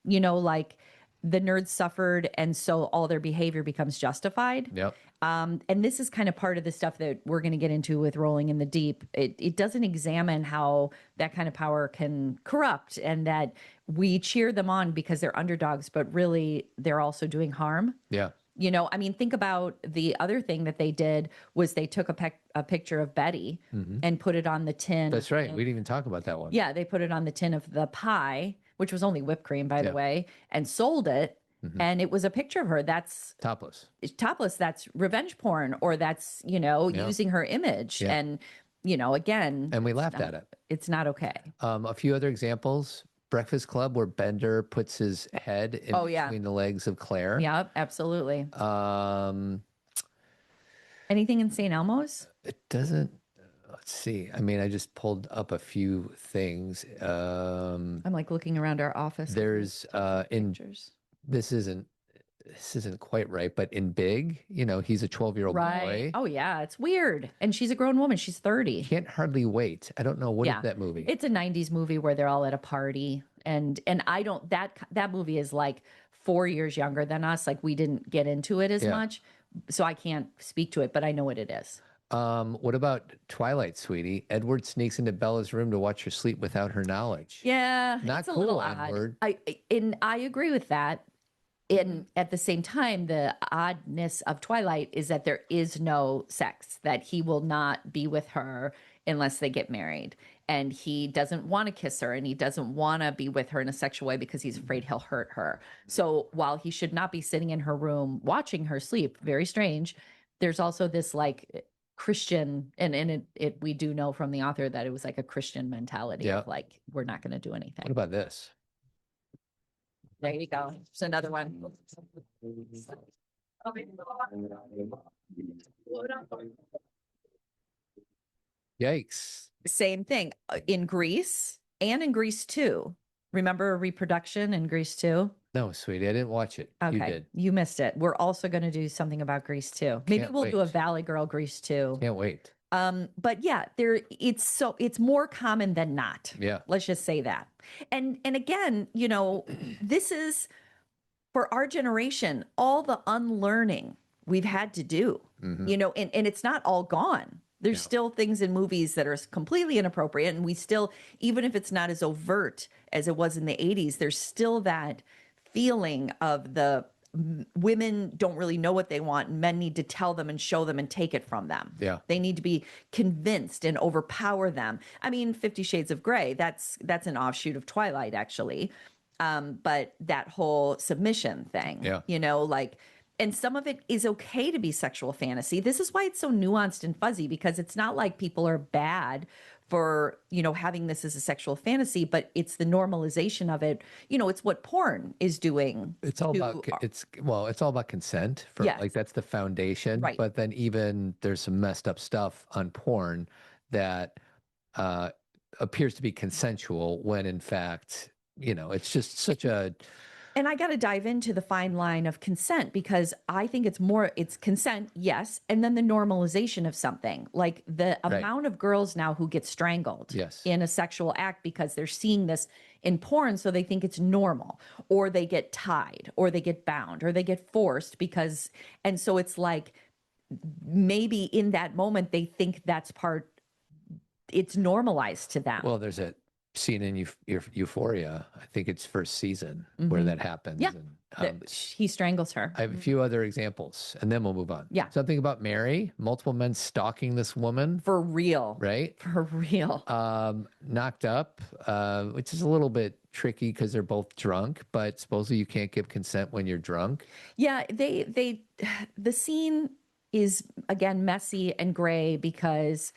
you know, like the nerds suffered and so all their behavior becomes justified. Yep. And this is kind of part of the stuff that we're going to get into with Rolling in the Deep. It doesn't examine how that kind of power can corrupt, and that we cheer them on because they're underdogs, but really they're also doing harm. Yeah. You know, I mean, think about the other thing that they did was they took a picture of Betty and put it on the tin. That's right. We didn't even talk about that one. Yeah, they put it on the tin of the pie, which was only whipped cream, by the way, and sold it. And it was a picture of her. That's Topless. topless. That's revenge porn, or that's, you know, using her image. Yeah. And, you know, again, And we laughed at it. it's not okay. A few other examples. Breakfast Club, where Bender puts his head in between the legs of Claire. Yep, absolutely. Um, Anything in St. Elmo's? it doesn't. Let's see. I mean, I just pulled up a few things. I'm like looking around our office. 'cause There's in pictures. this isn't quite right, but in Big, he's a 12-year-old Right. boy. Oh yeah, it's weird. And she's a grown woman. She's 30. Can't hardly wait. I don't know what is Yeah. that movie. It's a 90s movie where they're all at a party and I don't that movie is like 4 years younger than us. Like we didn't get into it as Yeah. much. So I can't speak to it, but I know what it is. What about Twilight, sweetie? Edward sneaks into Bella's room to watch her sleep without her knowledge. Yeah, Not it's a cool, little odd. Edward. I agree with that. And at the same time, the oddness of Twilight is that there is no sex, that he will not be with her unless they get married. And he doesn't want to kiss her and he doesn't want to be with her in a sexual way because he's afraid he'll hurt her. So while he should not be sitting in her room watching her sleep, very strange, there's also this like Christian, and it we do know from the author that it was like a Christian mentality Yeah. of like, we're not going to do What anything. about this? There you go. It's another one. Yikes. Same thing in Greece and in Greece too. Remember reproduction in Greece too? No, sweetie, I didn't watch it. You Okay, did. you missed it. We're also going to do something about Greece too. Maybe Can't we'll do a wait. Valley Girl Greece too. Can't wait. But yeah, it's more common than not. Yeah. Let's just say that. And again, this is for our generation, all the unlearning we've had to do, Mhm. and it's not all gone. There's Yeah. still things in movies that are completely inappropriate. And we still, even if it's not as overt as it was in the 80s, there's still that feeling of the women don't really know what they want. And men need to tell them and show them and take it from them. Yeah. They need to be convinced and overpower them. I mean, 50 Shades of Grey, that's an offshoot of Twilight, actually. But that whole submission thing, Yeah. and some of it is okay to be sexual fantasy. This is why it's so nuanced and fuzzy, because it's not like people are bad for, having this as a sexual fantasy, but it's the normalization of it. It's what porn is doing. It's all to about it's all about consent for Yes. like that's the foundation. Right. But then even there's some messed up stuff on porn that appears to be consensual when in fact, it's just such a And I got to dive into the fine line of consent, because I think it's consent, yes. And then the normalization of something, like the Right. amount of girls now who get strangled Yes. in a sexual act because they're seeing this in porn. So they think it's normal, or they get tied, or they get bound, or they get forced and so it's like, maybe in that moment, they think it's normalized to them. well, there's a scene in Euphoria. I think it's first season where Mhm. that happens. Yeah. And, He strangles her. I have a few other examples, and then we'll move on. Yeah. Something about Mary, multiple men stalking this woman, For real. right? For real. Knocked Up, which is a little bit tricky because they're both drunk, but supposedly you can't give consent when you're drunk. Yeah, the scene is again messy and gray, because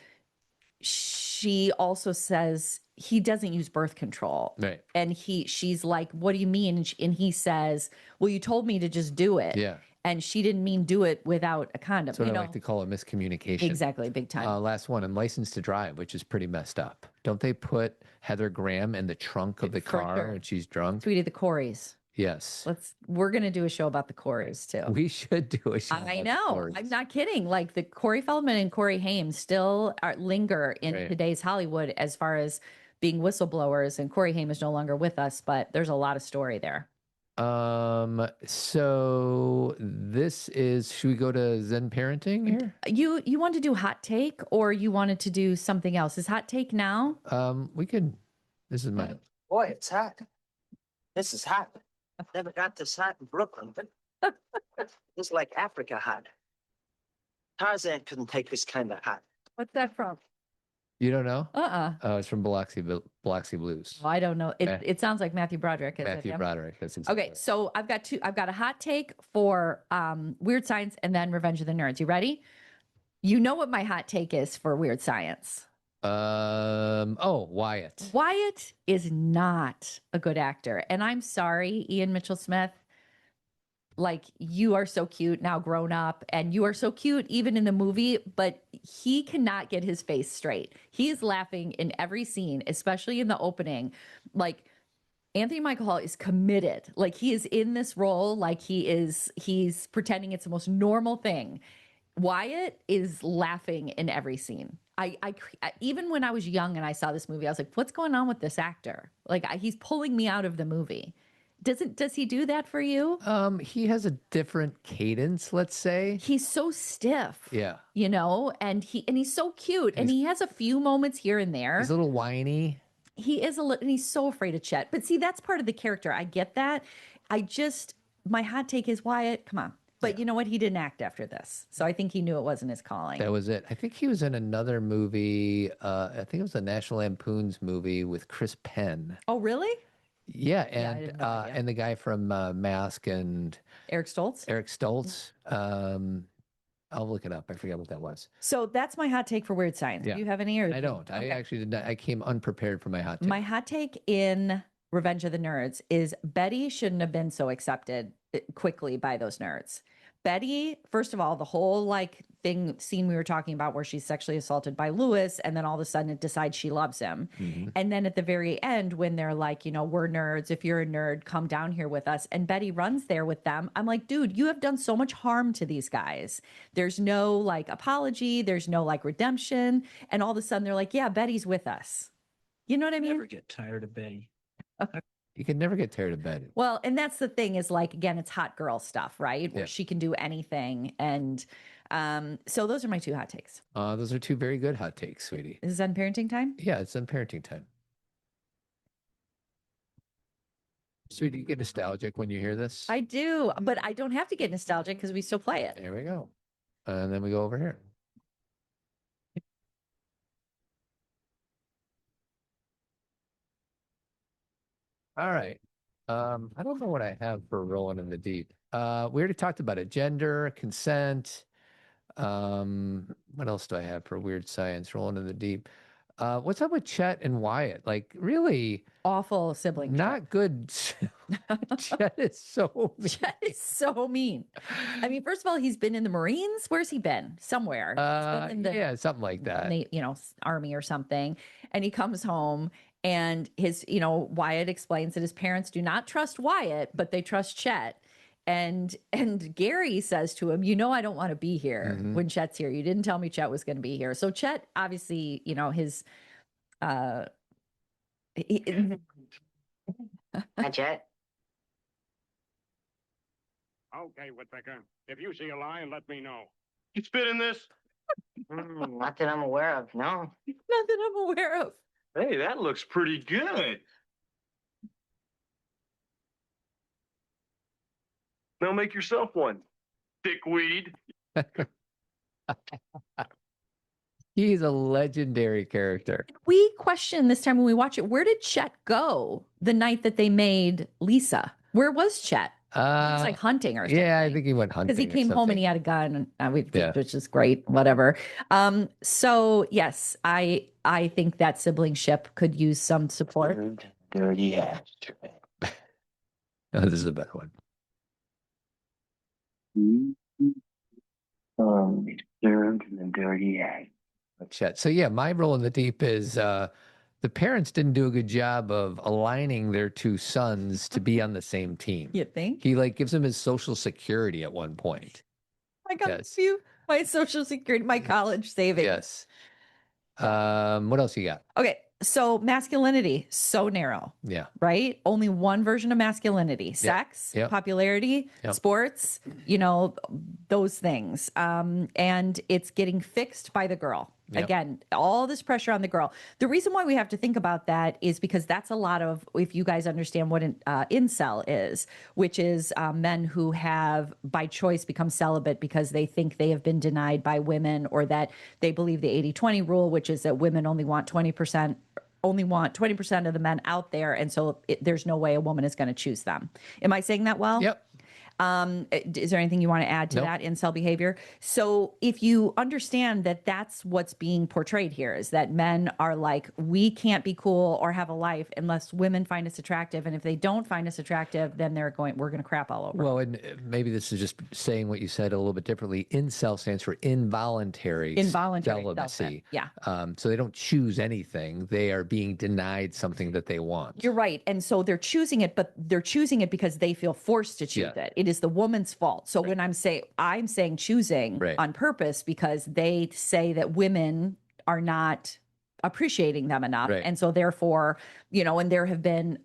she also says he doesn't use birth control. Right. And she's like, "What do you mean?" And he says, "Well, you told me to just do it." Yeah. And she didn't mean do it without a condom. That's what I like to call a miscommunication. Exactly, big time. Last one, and License to Drive, which is pretty messed up. Don't they put Heather Graham in the trunk of the For car sure. when she's drunk? Sweetie, the Coreys. Yes. We're gonna do a show about the Coreys too. We should do a show. I about the know. Corys. I'm not kidding. Like the Corey Feldman and Corey Haim still linger in Right. today's Hollywood as far as being whistleblowers. And Corey Haim is no longer with us, but there's a lot of story there. So this is, should we go to Zen Parenting here? You want to do hot take, or you wanted to do something else? Is hot take now? We could, this is my, Boy, it's hot. This is hot. I've never got this hot in Brooklyn, but it's like Africa hot. Tarzan couldn't take this kind of hot. What's that from? you don't know? Oh, It's from Biloxi Blues. I don't know. Eh. It sounds like Matthew Broderick. Is it Matthew him? Broderick. That's exactly Okay, right. so I've got a hot take for Weird Science and then Revenge of the Nerds. You ready? You know what my hot take is for Weird Science. Wyatt. Wyatt is not a good actor. And I'm sorry, Ian Mitchell Smith. like, you are so cute now grown up, and you are so cute even in the movie, but he cannot get his face straight. He is laughing in every scene, especially in the opening. Like, Anthony Michael Hall is committed. Like, he is in this role like he's pretending it's the most normal thing. Wyatt is laughing in every scene. Even when I was young and I saw this movie, I was like, what's going on with this actor? Like, he's pulling me out of the movie. Does he do that for you? He has a different cadence, let's say. He's so stiff. Yeah. You know, and he's so cute, and he has a few moments here and there. He's a little whiny. He is and he's so afraid of Chet. But see, that's part of the character. I get that. My hot take is Wyatt, come on. But you know what? He didn't act after this. So I think he knew it wasn't his calling. That was it. I think he was in another movie. I think it was a National Lampoon's movie with Chris Penn. Oh, really? Yeah, I had no idea. and the guy from Mask and Eric Stoltz? Eric Stoltz. I'll look it up. I forget what that was. So that's my hot take for Weird Science. Yeah. Do you have any? Or I don't. I actually did not. I came unprepared for my hot take. My hot take in Revenge of the Nerds is Betty shouldn't have been so accepted quickly by those nerds. Betty, first of all, the whole like scene we were talking about where she's sexually assaulted by Lewis, and then all of a sudden it decides she loves him. Mhm. And then at the very end, when they're like, you know, we're nerds, if you're a nerd, come down here with us. And Betty runs there with them. I'm like, dude, you have done so much harm to these guys. There's no like apology, there's no like redemption. And all of a sudden they're like, yeah, Betty's with us. You know what I mean? Never get tired of Betty. You can never get tired of Betty. Well, and that's the thing is like, again, it's hot girl stuff, right? Where Yeah. she can do anything. And so those are my two hot takes. Those are two very good hot takes, sweetie. Is Zen parenting time? Yeah, it's on parenting time. Sweetie, you get nostalgic when you hear this? I do, but I don't have to get nostalgic because we still play it. There we go. And then we go over here. All right. I don't know what I have for rolling in the deep. We already talked about it. Gender, consent. What else do I have for weird science rolling in the deep? What's up with Chet and Wyatt? Like, really Awful sibling. not good. Chet is so mean. Chet is so mean. I mean, first of all, he's been in the Marines. Where's he been? Somewhere. He's been in the Yeah, something like that. army or something. And he comes home and Wyatt explains that his parents do not trust Wyatt, but they trust Chet. And Gary says to him, I don't want to be here when Chet's here. You didn't tell me Chet was going to be here. So Chet, obviously, his Hi, Chet. Okay, Whittaker. If you see a lion, let me know. You spit in this? Not that I'm aware of, no. not that I'm aware of. Hey, that looks pretty good. Now make yourself one, dickweed. He's a legendary character. We question this time when we watch it, where did Chet go the night that they made Lisa? Where was Chet? It's like hunting or something. Yeah, I think he went hunting. Because he came home and he had a gun, Yeah. which is great, whatever. So yes, I think that sibling ship could use some support. Dirty ass. Oh, this is a better one. Dirty ass. Chet. So yeah, my role in the deep is the parents didn't do a good job of aligning their two sons to be on the same team. You think? He like gives him his social security at one point. I got Yes. my social security, my college savings. Yes. What else you got? Okay, so masculinity, so narrow, Yeah. right? Only one version of masculinity: sex, Yep. popularity, Yep. sports, those things. And it's getting fixed by the girl. Yep. Again, all this pressure on the girl. The reason why we have to think about that is because that's a lot of, if you guys understand what an incel is, which is men who have by choice become celibate because they think they have been denied by women, or that they believe the 80-20 rule, which is that women only want 20% of the men out there. And so there's no way a woman is going to choose them. Am I saying that well? Yep. Is there anything you want to add to Nope. that incel behavior? So if you understand that that's what's being portrayed here, is that men are like, we can't be cool or have a life unless women find us attractive. And if they don't find us attractive, then we're going to crap all over. Well, and maybe this is just saying what you said a little bit differently. Incel stands for involuntary Involuntary celibacy. yeah. So they don't choose anything. They are being denied something that they want. You're right. And so they're choosing it, but they're choosing it because they feel forced to choose it. It is the woman's fault. So when I'm saying choosing on purpose because they say that women are not appreciating them enough. Right. And so therefore, and there have been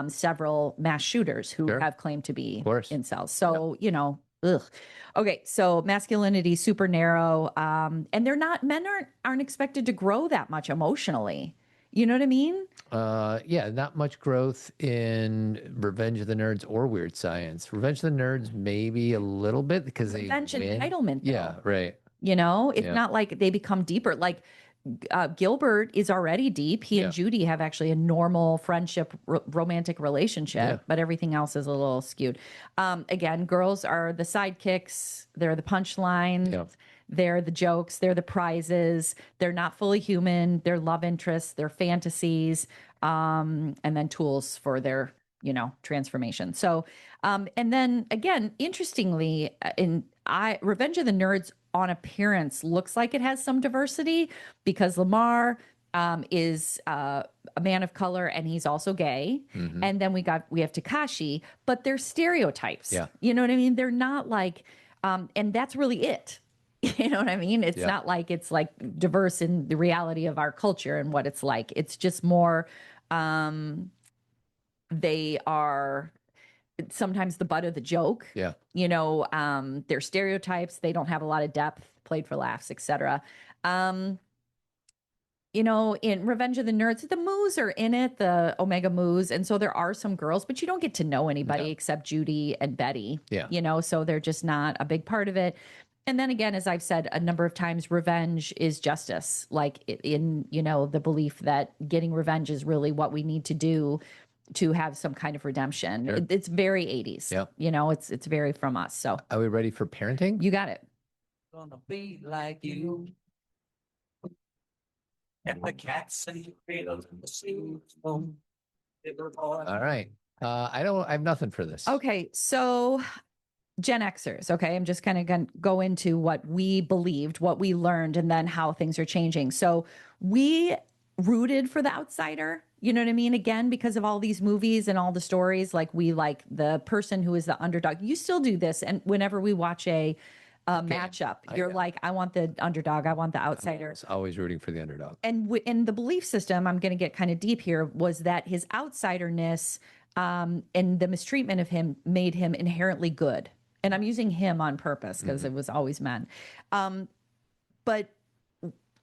several mass shooters who have claimed to be incels. So, ugh. Okay. So masculinity, super narrow. And men aren't expected to grow that much emotionally. You know what I mean? Yeah, not much growth in Revenge of the Nerds or Weird Science. Revenge of the Nerds, maybe a little bit because they win. Entitlement. Yeah, right. It's not like they become deeper. Like Gilbert is already deep. He and Judy have actually a normal friendship, romantic relationship, but everything else is a little skewed. Again, girls are the sidekicks. They're the punchlines. Yeah. They're the jokes. They're the prizes. They're not fully human. They're love interests. They're fantasies, and then tools for their, transformation. So, and then again, interestingly, Revenge of the Nerds on appearance looks like it has some diversity because Lamar is a man of color and he's also gay. Mm-hmm. And then we have Takashi, but they're stereotypes. Yeah. You know what I mean? They're not like, and that's really it. You know what I mean? It's not like it's like diverse in the reality of our culture and what it's like. It's just more, they are sometimes the butt of the joke. Yeah. They're stereotypes. They don't have a lot of depth, played for laughs, etc. In Revenge of the Nerds, the Moos are in it, the Omega Moos. And so there are some girls, but you don't get to know anybody except Judy and Betty. Yeah. So they're just not a big part of it. And then again, as I've said a number of times, revenge is justice. Like in, the belief that getting revenge is really what we need to do to have some kind of redemption. Sure. It's very 80s. Yeah. It's very from us. So are we ready for parenting? You got it. Gonna be like you. And the cats say cradle in the sea. All right. I have nothing for this. Okay. So Gen Xers. Okay. I'm just kind of going to go into what we believed, what we learned, and then how things are changing. So we rooted for the outsider. You know what I mean? Again, because of all these movies and all the stories, like we like the person who is the underdog. You still do this. And whenever we watch a matchup, you're like, I want the underdog. I want the outsider. Always rooting for the underdog. And in the belief system, I'm going to get kind of deep here, was that his outsiderness and the mistreatment of him made him inherently good. And I'm using him on purpose because it was always men. But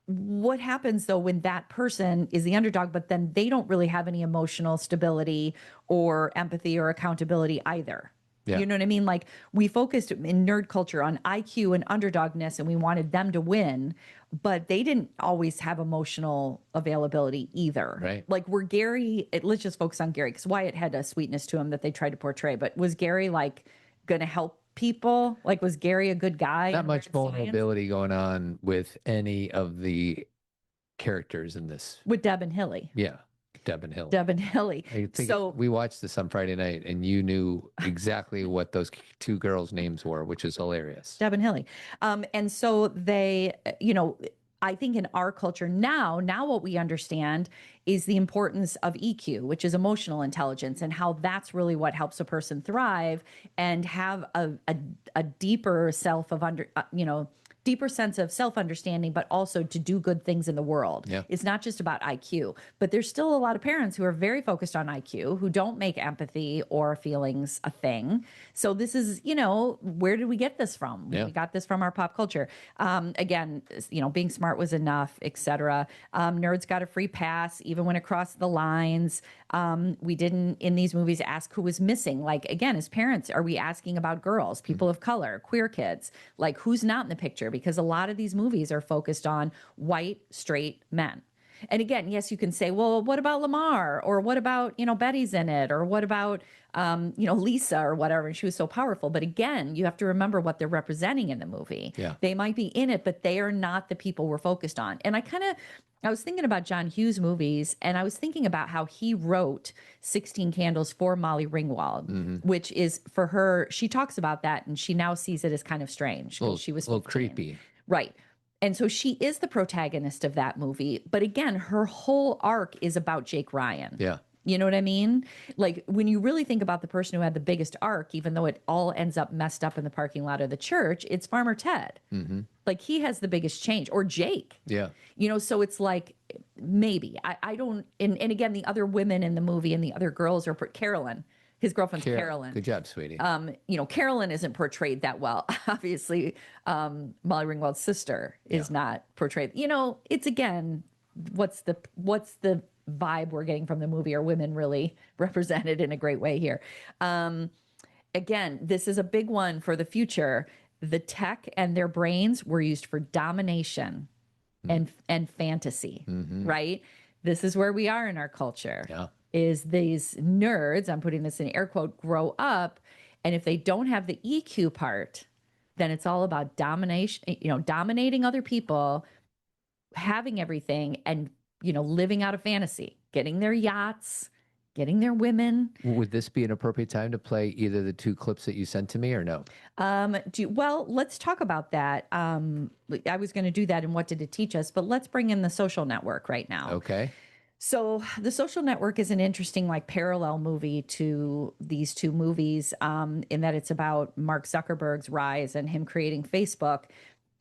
what happens though when that person is the underdog, but then they don't really have any emotional stability or empathy or accountability either? Yeah. You know what I mean? Like we focused in nerd culture on IQ and underdogness and we wanted them to win, but they didn't always have emotional availability either. Right. Like let's just focus on Gary because Wyatt had a sweetness to him that they tried to portray, but was Gary like going to help people? Like was Gary a good guy? Not much vulnerability going on with any of the characters in this. With Deb and Hilly. Yeah. Deb and Hilly. I think we watched this on Friday night and you knew exactly what those two girls' names were, which is hilarious. Deb and Hilly. And so they, I think in our culture now what we understand is the importance of EQ, which is emotional intelligence, and how that's really what helps a person thrive and have a deeper deeper sense of self-understanding, but also to do good things in the world. Yeah. It's not just about IQ, but there's still a lot of parents who are very focused on IQ, who don't make empathy or feelings a thing. So this is, where did we get this from? Yeah. We got this from our pop culture. Again, being smart was enough, etc. Nerds got a free pass, even when it crossed the lines. We didn't, in these movies, ask who was missing. Like, again, as parents, are we asking about girls, people of color, queer kids? Like, who's not in the picture? Because a lot of these movies are focused on white, straight men. And again, yes, you can say, well, what about Lamar? Or what about, Betty's in it? Or what about, Lisa or whatever? And she was so powerful. But again, you have to remember what they're representing in the movie. Yeah. They might be in it, but they are not the people we're focused on. And I was thinking about John Hughes movies, and I was thinking about how he wrote 16 Candles for Molly Ringwald, which is for her, she talks about that and she now sees it as kind of strange because she was a little 15. creepy. Right. And so she is the protagonist of that movie. But again, her whole arc is about Jake Ryan. Yeah. You know what I mean? Like when you really think about the person who had the biggest arc, even though it all ends up messed up in the parking lot of the church, it's Farmer Ted. Like he has the biggest change, or Jake. Yeah. So it's like maybe I don't. And again, the other women in the movie and the other girls are Carolyn. His girlfriend's Carolyn. Good job, sweetie. Carolyn isn't portrayed that well. Obviously, Molly Ringwald's sister is not portrayed. It's again, what's the vibe we're getting from the movie? Are women really represented in a great way here? Again, this is a big one for the future. The tech and their brains were used for domination and fantasy, right? This is where we are in our culture. Yeah. Is these nerds, I'm putting this in air quote, grow up, and if they don't have the EQ part, then it's all about domination, dominating other people, having everything, and living out a fantasy, getting their yachts, getting their women. Would this be an appropriate time to play either the two clips that you sent to me or no? Well, let's talk about that. I was going to do that in What Did It Teach Us, but let's bring in The Social Network right now. Okay. So The Social Network is an interesting parallel movie to these two movies, in that it's about Mark Zuckerberg's rise and him creating Facebook.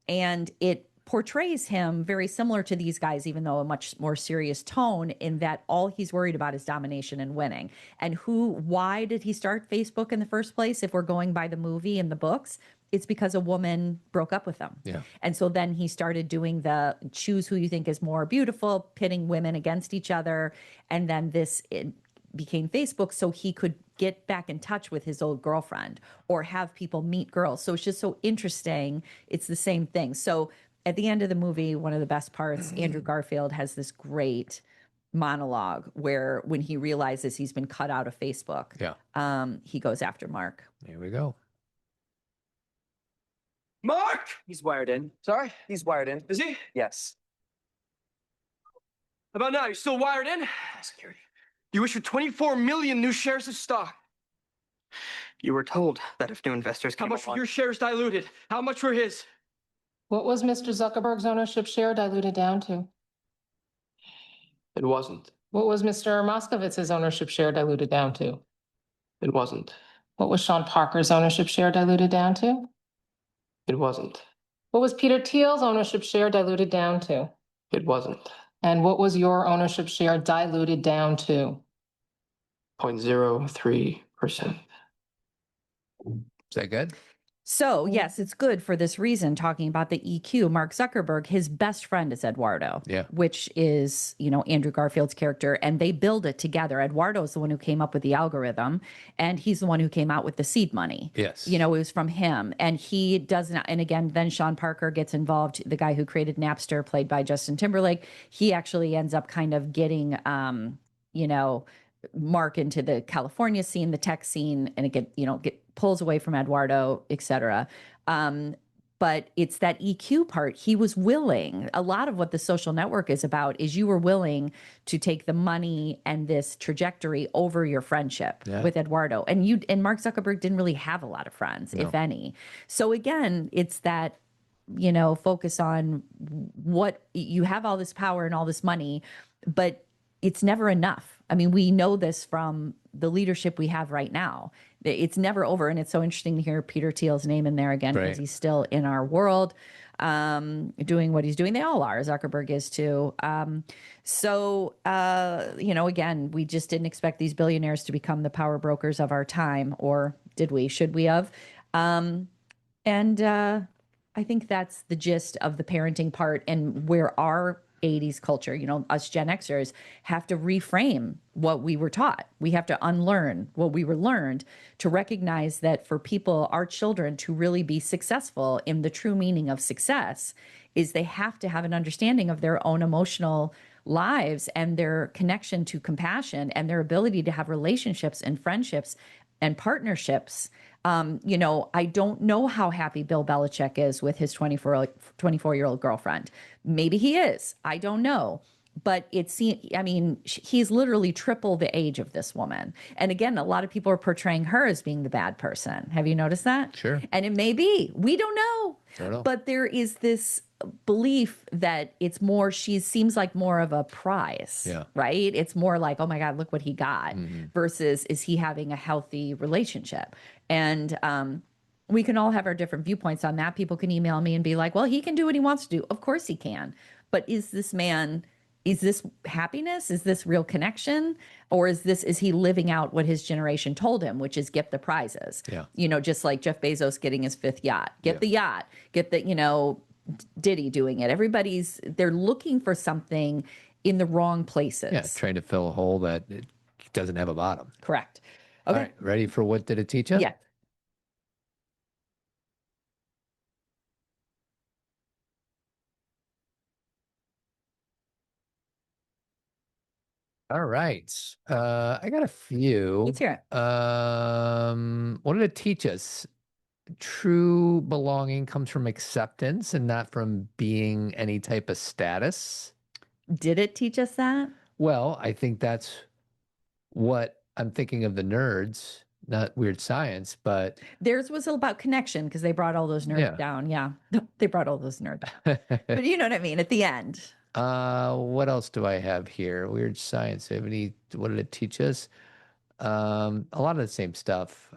And it portrays him very similar to these guys, even though a much more serious tone, in that all he's worried about is domination and winning. And why did he start Facebook in the first place? If we're going by the movie and the books, it's because a woman broke up with him. Yeah. And so then he started doing the choose who you think is more beautiful, pitting women against each other. And then it became Facebook so he could get back in touch with his old girlfriend or have people meet girls. So it's just so interesting. It's the same thing. So at the end of the movie, one of the best parts, Andrew Garfield has this great monologue where when he realizes he's been cut out of Facebook, he goes after Mark. Here we go. Mark! He's wired in. Sorry? He's wired in. Is he? Yes. How about now? You still wired in? Security. You issued 24 million new shares of stock. You were told that if new investors How came much were along- your shares diluted? How much were his? What was Mr. Zuckerberg's ownership share diluted down to? It wasn't. What was Mr. Moskowitz's ownership share diluted down to? It wasn't. What was Sean Parker's ownership share diluted down to? It wasn't. What was Peter Thiel's ownership share diluted down to? It wasn't. And what was your ownership share diluted down to? 0.03%. Is that good? So yes, it's good for this reason, talking about the EQ. Mark Zuckerberg, his best friend is Eduardo, which is, Andrew Garfield's character, and they build it together. Eduardo is the one who came up with the algorithm, and he's the one who came out with the seed money. Yes. It was from him, and he does not. And again, then Sean Parker gets involved, the guy who created Napster, played by Justin Timberlake. He actually ends up kind of getting, Mark into the California scene, the tech scene, and it pulls away from Eduardo, et cetera. But it's that EQ part. He was willing. A lot of what The Social Network is about is you were willing to take the money and this trajectory over your friendship with Eduardo. And Mark Zuckerberg didn't really have a lot of friends, if any. So again, it's that, focus on what you have, all this power and all this money, but it's never enough. I mean, we know this from the leadership we have right now. It's never over. And it's so interesting to hear Peter Thiel's name in there again, because he's still in our world, doing what he's doing. They all are. Zuckerberg is too. Again, we just didn't expect these billionaires to become the power brokers of our time, or did we? Should we have? I think that's the gist of the parenting part, and where our 80s culture, us Gen Xers have to reframe what we were taught. We have to unlearn what we were learned to recognize that for people, our children, to really be successful in the true meaning of success is they have to have an understanding of their own emotional lives and their connection to compassion and their ability to have relationships and friendships and partnerships. I don't know how happy Bill Belichick is with his 24-year-old girlfriend. Maybe he is. I don't know. But he's literally triple the age of this woman. And again, a lot of people are portraying her as being the bad person. Have you noticed that? Sure. And it may be. We don't know. I don't know. But there is this belief that it's more, she seems like more of a prize, right? It's more like, oh my God, look what he got, versus is he having a healthy relationship? And we can all have our different viewpoints on that. People can email me and be like, well, he can do what he wants to do. Of course he can. But is this happiness? Is this real connection? Or is he living out what his generation told him, which is get the prizes? Yeah. Just like Jeff Bezos getting his 5th yacht. Get the yacht. Get the, Diddy doing it. They're looking for something in the wrong places. Yeah, trying to fill a hole that it doesn't have a bottom. Correct. All Okay. right, ready for what did it teach us? Yeah. All right. I got a few. Let's hear it. What did it teach us? True belonging comes from acceptance and not from being any type of status. Did it teach us that? Well, I think that's what I'm thinking of the nerds, not Weird Science, but theirs was about connection because they brought all those nerds down. Yeah. They brought all those nerds down. But you know what I mean? At the end. What else do I have here? Weird Science. What did it teach us? A lot of the same stuff.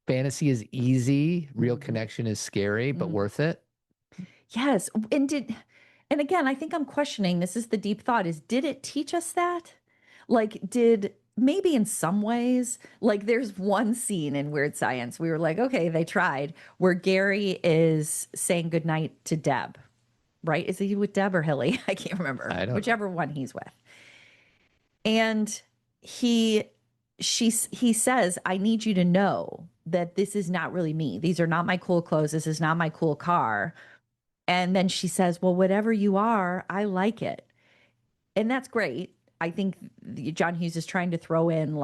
Fantasy is easy. Real connection is scary, but worth it. Yes. And again, I think I'm questioning, this is the deep thought, did it teach us that? Like, maybe in some ways, like there's one scene in Weird Science, we were like, okay, they tried, where Gary is saying goodnight to Deb, right? Is he with Deb or Hilly? I can't remember. I don't Whichever one he's with. And he says, I need you to know that this is not really me. These are not my cool clothes. This is not my cool car. And then she says, well, whatever you are, I like it. And that's great. I think John Hughes is trying to throw in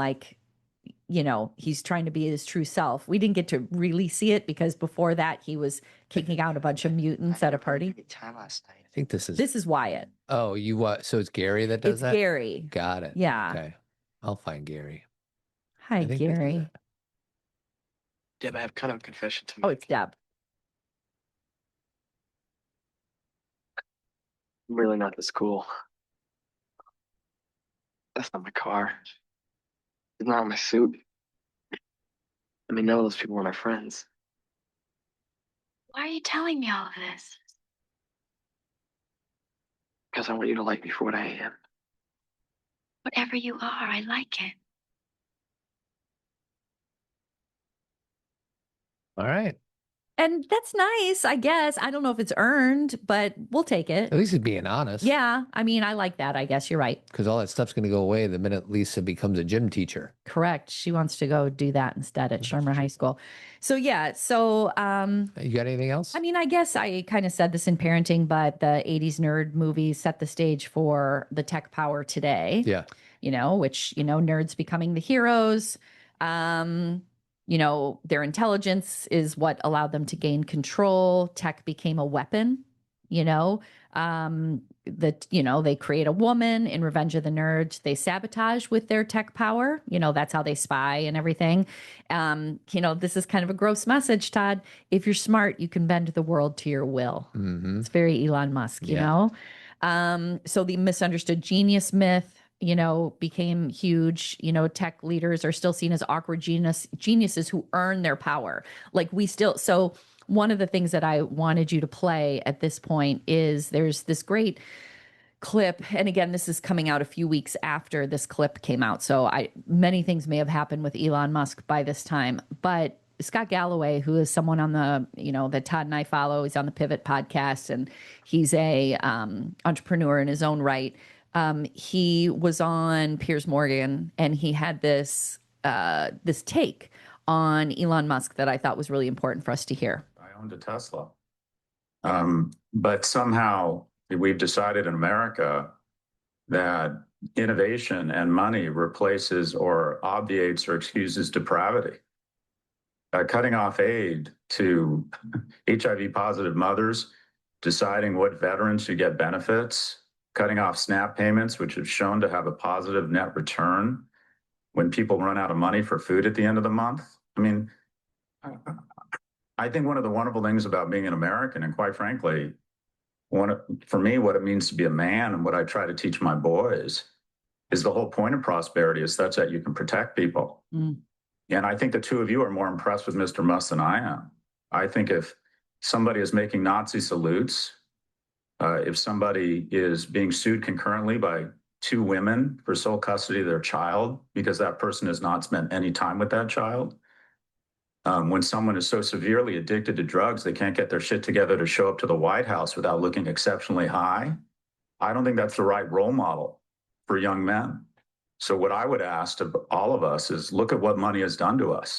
he's trying to be his true self. We didn't get to really see it because before that he was kicking out a bunch of mutants at a party. Time last night. I think this is Wyatt. Oh, so it's Gary that does that? It's Gary. Got it. Yeah. Okay. I'll find Gary. Hi, Gary. Deb, I have kind of a confession to make. Oh, it's Deb. I'm really not this cool. That's not my car. It's not my suit. I mean, none of those people were my friends. Why are you telling me all of this? Because I want you to like me for what I am. Whatever you are, I like it. All right. And that's nice, I guess. I don't know if it's earned, but we'll take it. At least he's being honest. Yeah. I mean, I like that. I guess you're right. Because all that stuff's going to go away the minute Lisa becomes a gym teacher. Correct. She wants to go do that instead at Shermer High School. So, yeah. So, you got anything else? I mean, I guess I kind of said this in parenting, but the 80s nerd movies set the stage for the tech power today. Yeah. Which, nerds becoming the heroes. Their intelligence is what allowed them to gain control. Tech became a weapon, they create a woman in Revenge of the Nerds. They sabotage with their tech power. That's how they spy and everything. This is kind of a gross message, Todd. If you're smart, you can bend the world to your will. Mm-hmm. It's very Elon Musk, So the misunderstood genius myth, became huge. Tech leaders are still seen as awkward geniuses who earn their power. So one of the things that I wanted you to play at this point is there's this great clip. And again, this is coming out a few weeks after this clip came out. So many things may have happened with Elon Musk by this time, but Scott Galloway, who is someone on the, that Todd and I follow, he's on the Pivot podcast and he's a entrepreneur in his own right. He was on Piers Morgan and he had this take on Elon Musk that I thought was really important for us to hear. I owned a Tesla. But somehow we've decided in America that innovation and money replaces or obviates or excuses depravity. Cutting off aid to HIV positive mothers, deciding what veterans should get benefits, cutting off SNAP payments, which have shown to have a positive net return when people run out of money for food at the end of the month. I mean, I think one of the wonderful things about being an American, and quite frankly, for me, what it means to be a man and what I try to teach my boys is the whole point of prosperity is such that you can protect people. And I think the two of you are more impressed with Mr. Musk than I am. I think if somebody is making Nazi salutes, if somebody is being sued concurrently by two women for sole custody of their child because that person has not spent any time with that child, when someone is so severely addicted to drugs they can't get their shit together to show up to the White House without looking exceptionally high, I don't think that's the right role model for young men. So what I would ask of all of us is look at what money has done to us.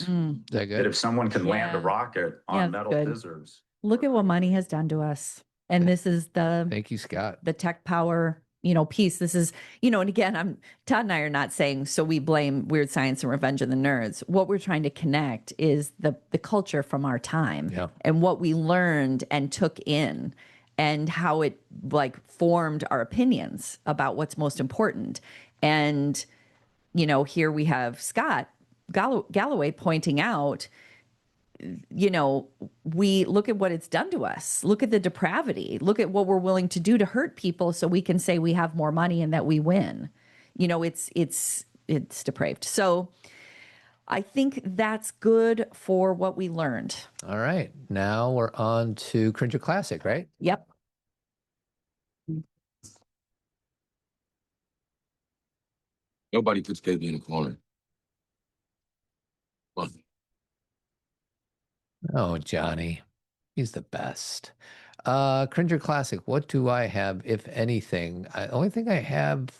That if someone can land a rocket on metal scissors. Look at what money has done to us. And this is thank you, Scott. The tech power, piece. This is, and again, Todd and I are not saying, so we blame Weird Science and Revenge of the Nerds. What we're trying to connect is the culture from our time and what we learned and took in and how it formed our opinions about what's most important. And, here we have Scott Galloway pointing out, we look at what it's done to us. Look at the depravity. Look at what we're willing to do to hurt people so we can say we have more money and that we win. It's depraved. So I think that's good for what we learned. All right. Now we're on to Cringe or Classic, right? Yep. Nobody puts baby in a corner. Well, Oh, Johnny. He's the best. Cringe or Classic, what do I have, if anything? The only thing I have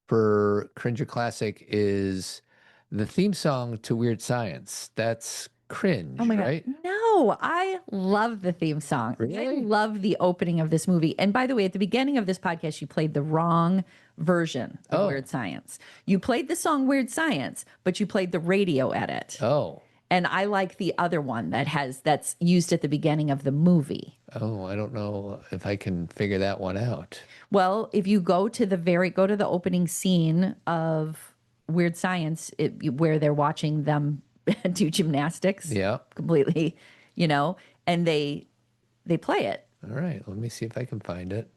for Cringe or Classic is the theme song to Weird Science. That's cringe, Oh my right? God. No, I love the theme song. Really? I love the opening of this movie. And by the way, at the beginning of this podcast, you played the wrong version of Weird Science. You played the song Weird Science, but you played the radio edit. Oh. And I like the other one that's used at the beginning of the movie. Oh, I don't know if I can figure that one out. Well, if you go to the opening scene of Weird Science, where they're watching them do gymnastics, completely, and they play it. All right, let me see if I can find it.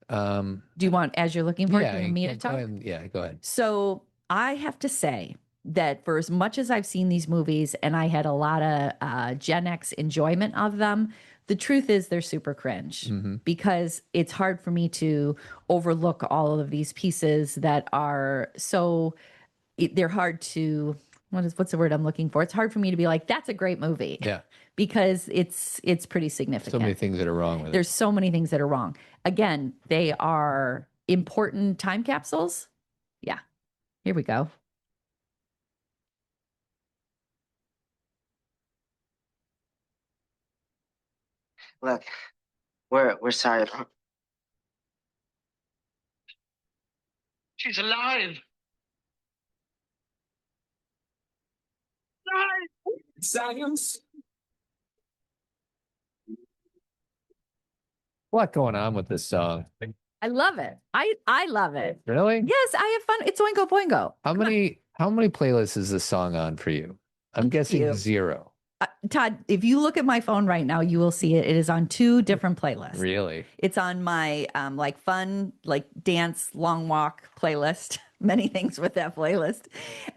Do you want, as you're looking for it, do you want me to talk? Go ahead. So I have to say that for as much as I've seen these movies and I had a lot of Gen X enjoyment of them, the truth is they're super cringe because it's hard for me to overlook all of these pieces that are they're hard to, what's the word I'm looking for? It's hard for me to be like, that's a great movie. Yeah. Because it's pretty significant. So many things that are wrong with it. There's so many things that are wrong. Again, they are important time capsules. Yeah. Here we go. Look, we're sorry. She's alive. Science. What going on with this song? I love it. I love it. Really? Yes, I have fun. It's Oingo Boingo. How many playlists is this song on for you? I'm guessing 0. Todd, if you look at my phone right now, you will see it. It is on 2 different playlists. Really? It's on my fun, dance, long walk playlist. Many things with that playlist.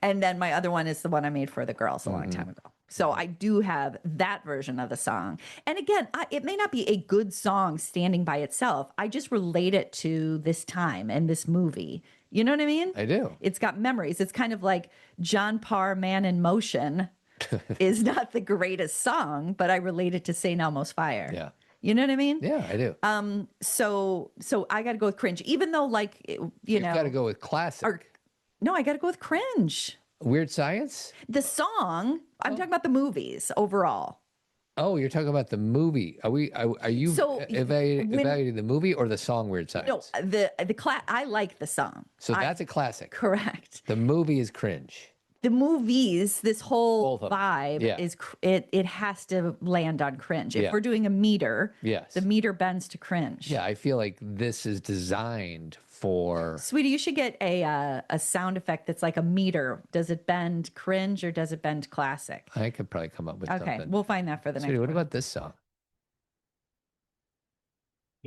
And then my other one is the one I made for the girls a long time ago. So I do have that version of the song. And again, it may not be a good song standing by itself. I just relate it to this time and this movie. You know what I mean? I do. It's got memories. It's kind of like John Parr, Man in Motion is not the greatest song, but I relate it to St. Elmo's Fire. Yeah. You know what I mean? Yeah, I do. So I got to go with cringe, even though You've got to go with classic. No, I got to go with cringe. Weird Science? The song, I'm talking about the movies overall. Oh, you're talking about the movie. Are you So, evaluating the movie or the song Weird No, Science? I like the song. So that's a classic. Correct. The movie is cringe. The movies, this whole Both of them. vibe Yeah. is it has to land on cringe. If Yeah. we're doing a meter, Yes. the meter bends to cringe. Yeah, I feel like this is designed for. Sweetie, you should get a sound effect that's like a meter. Does it bend cringe or does it bend classic? I could probably come up with Okay, something. we'll find that for the Sweetie, next what one. about this song?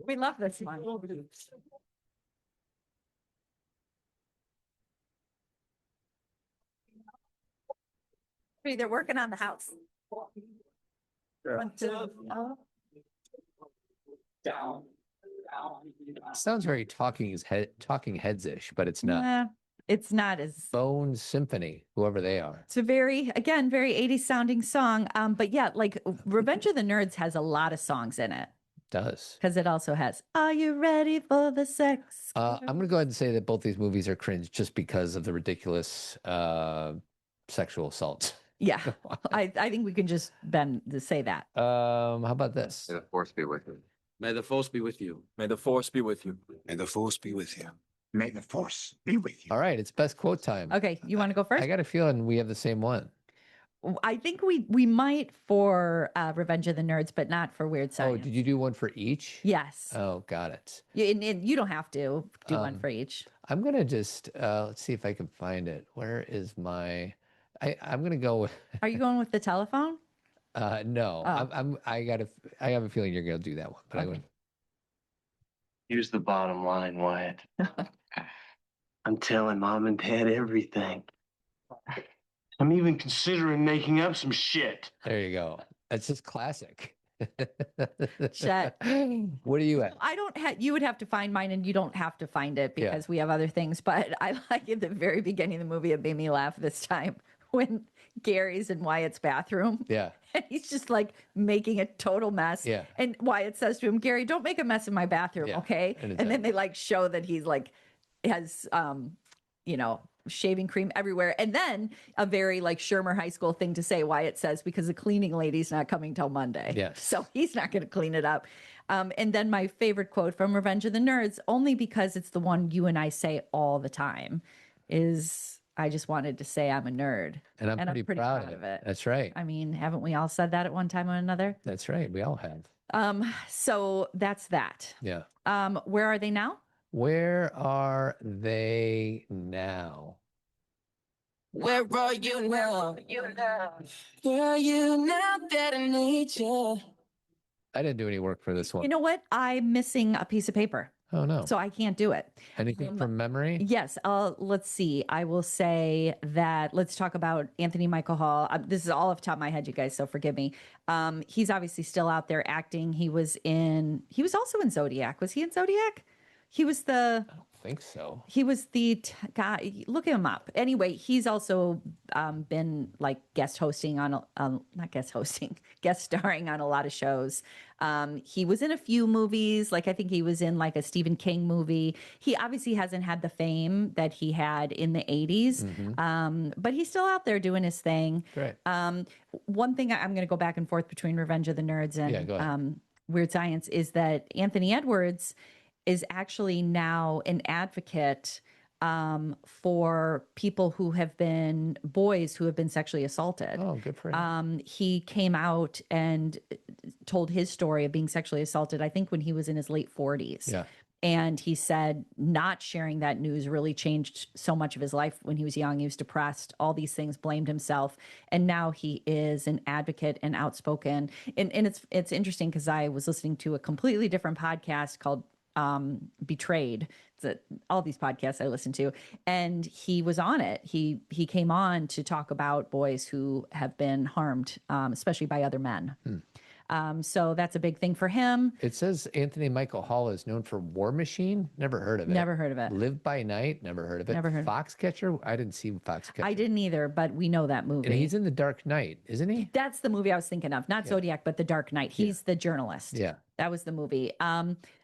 We love this one. They're working on the house. Sounds very Talking Heads-ish, but it's not. Nah, it's not as. Bone Symphony, whoever they are. It's a very 80s sounding song. But yeah, like Revenge of the Nerds has a lot of songs in it. Does. Because it also has, Are You Ready for the Sex? I'm going to go ahead and say that both these movies are cringe just because of the ridiculous sexual assaults. Yeah, I think we can just say that. How about this? May the force be with you. May the force be with you. May the force be with you. May the force be with you. May the force be with you. All right, it's best quote time. Okay, you want to go first? I got a feeling we have the same one. I think we might for Revenge of the Nerds, but not for Weird Science. Oh, did you do one for each? Yes. Oh, got it. You don't have to do one for each. I'm gonna just let's see if I can find it. Where is my? I'm gonna go with. Are you going with the telephone? No, Oh. I have a feeling you're gonna do that one, but Okay. Here's the bottom line, Wyatt. I'm telling Mom and Dad everything. I'm even considering making up some shit. There you go. That's just classic. Chet. What are you at? I don't have. You would have to find mine, and you don't have to find it because we have other things. But I like at the very beginning of the movie, it made me laugh this time when Gary's in Wyatt's bathroom. Yeah. And he's just like making a total mess. Yeah. And Wyatt says to him, Gary, don't make a mess in my bathroom, Yeah. okay? And then they like show that he's like has shaving cream everywhere. And then a very like Shermer High School thing to say, Wyatt says, because the cleaning lady's not coming till Monday. Yes. So he's not going to clean it up. And then my favorite quote from Revenge of the Nerds, only because it's the one you and I say all the time, is I just wanted to say I'm a nerd. And I'm pretty proud of it. That's right. I mean, haven't we all said that at one time or another? That's right. We all have. So that's that. Yeah. Where are they now? Where are they now? Where are you now? Where are you now that I need you? I didn't do any work for this one. You know what? I'm missing a piece of paper. Oh no. So I can't do it. Anything from memory? Yes. Let's see. I will say that let's talk about Anthony Michael Hall. This is all off the top of my head, you guys, so forgive me. He's obviously still out there acting. He was also in Zodiac. Was he in Zodiac? He was I don't think so. He was the guy. Look him up. Anyway, he's also been like guest starring on a lot of shows. He was in a few movies. Like I think he was in like a Stephen King movie. He obviously hasn't had the fame that he had in the 80s, but he's still out there doing his thing. Great. One thing I'm going to go back and forth between Revenge of the Nerds and Weird Science is that Anthony Edwards is actually now an advocate for people who have been boys who have been sexually assaulted. Oh, good for him. He came out and told his story of being sexually assaulted, I think when he was in his late 40s. Yeah. And he said not sharing that news really changed so much of his life when he was young. He was depressed, all these things, blamed himself. And now he is an advocate and outspoken. And it's interesting because I was listening to a completely different podcast called Betrayed. All these podcasts I listen to, and he was on it. He came on to talk about boys who have been harmed, especially by other men. So that's a big thing for him. It says Anthony Michael Hall is known for War Machine. Never heard of it. Never heard of it. Live by Night. Never heard of it. Never heard. Foxcatcher. I didn't see Foxcatcher. I didn't either, but we know that movie. And he's in The Dark Knight, isn't he? That's the movie I was thinking of. Not Zodiac, but The Dark Knight. He's the journalist. Yeah. That was the movie.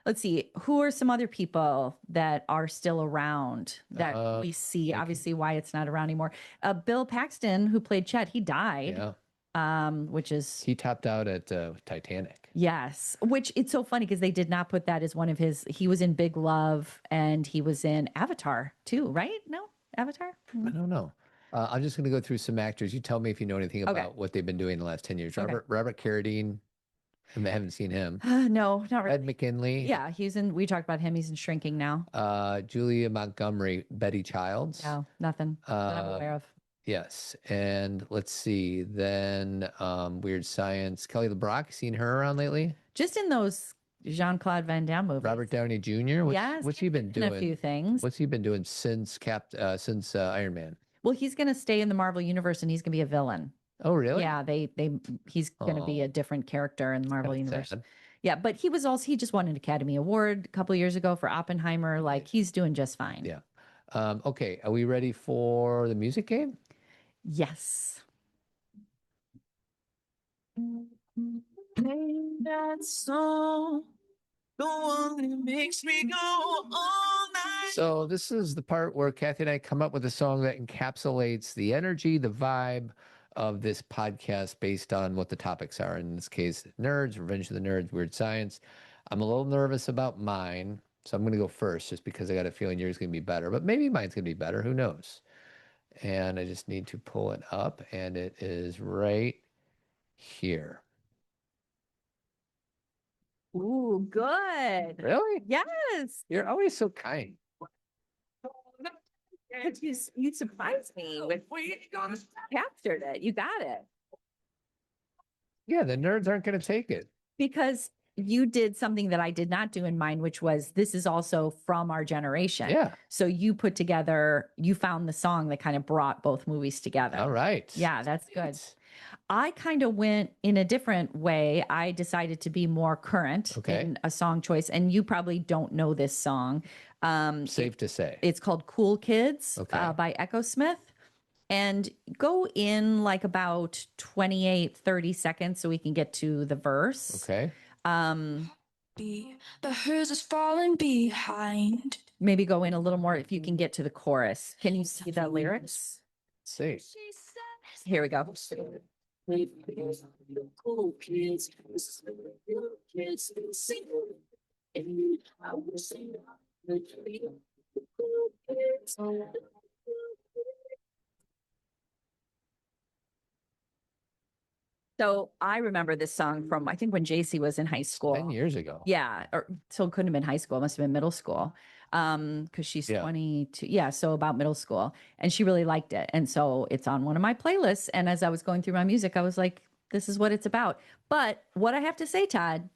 Let's see. Who are some other people that are still around that we see? Obviously, Wyatt's not around anymore. Bill Paxton, who played Chet, he died. Yeah. which is He topped out at Titanic. yes, which it's so funny because they did not put that as one of his. He was in Big Love and he was in Avatar too, right? No, Avatar. I don't know. I'm just going to go through some actors. You tell me if you know anything Okay. about what they've been doing in the last 10 years. Okay. Robert Carradine. I haven't seen him. No, not really. Ed McKinley. Yeah, he's in. We talked about him. He's in Shrinking now. Julia Montgomery, Betty Childs. No, nothing that I'm aware of. Yes. And let's see. Then Weird Science. Kelly LeBrock. Seen her around lately? Just in those Jean-Claude Van Damme movies. Robert Downey Jr. What's he been doing? A few things. What's he been doing since Iron Man? Well, he's going to stay in the Marvel universe and he's going to be a villain. Oh, really? Yeah, he's going to be a different character in the Marvel universe. Sad. Yeah, but he just won an Academy Award a couple of years ago for Oppenheimer. Like he's doing just fine. Yeah. Okay. Are we ready for the music game? Yes. Play that song, the one that makes me go all night. So this is the part where Cathy and I come up with a song that encapsulates the energy, the vibe of this podcast based on what the topics are. In this case, nerds, Revenge of the Nerds, Weird Science. I'm a little nervous about mine, so I'm going to go first just because I got a feeling yours is going to be better, but maybe mine's going to be better. Who knows? And I just need to pull it up, and it is right here. Ooh, good. Really? Yes. You're always so kind. You surprised me with captured it. You got it. Yeah, the nerds aren't going to take it. Because you did something that I did not do in mine, which was this is also from our generation. Yeah. So you found the song that kind of brought both movies together. All right. Yeah, that's good. I kind of went in a different way. I decided to be more current in a song choice. And you probably don't know this song. Safe to say. It's called Cool Kids by Echo Smith. And go in like about 28, 30 seconds so we can get to the verse. Okay. The hers is falling behind. Maybe go in a little more if you can get to the chorus. Can you see the lyrics? Let's see. Here we go. Cool kids, kids, So I remember this song from, I think when JC was in high school. 10 years ago. Yeah. So it couldn't have been high school. It must have been middle school. Because she's 22. Yeah. So about middle school. And she really liked it. And so it's on one of my playlists. And as I was going through my music, I was like, this is what it's about. But what I have to say, Todd,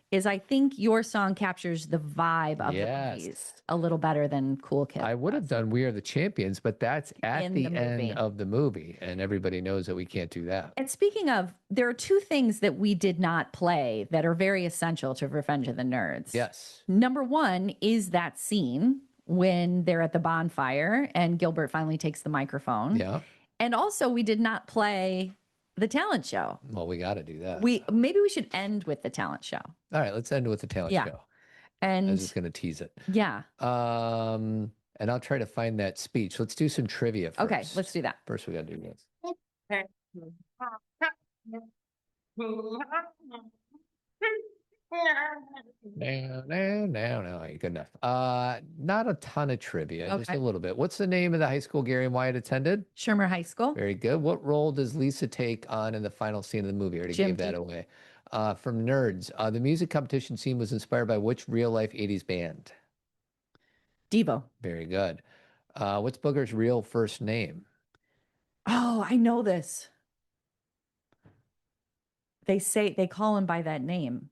is I think your song captures the vibe of the movies a little better than Cool Kids. I would have done We Are the Champions, but that's at the end of the movie. And everybody knows that we can't do that. And speaking of, there are two things that we did not play that are very essential to Revenge of the Nerds. Yes. Number one is that scene when they're at the bonfire and Gilbert finally takes the microphone. Yeah. And also we did not play the talent show. Well, we got to do that. Maybe we should end with the talent show. All right, let's end with the talent show. And I was just going to tease it. Yeah. And I'll try to find that speech. Let's do some trivia first. Okay, let's do that. First, we got to do this. No, good enough. Not a ton of trivia, just a little bit. What's the name of the high school Gary and Wyatt attended? Shermer High School. Very good. What role does Lisa take on in the final scene of the movie? I already gave that away. From Nerds, the music competition scene was inspired by which real-life 80s band? Devo. Very good. What's Booger's real first name? Oh, I know this. They call him by that name.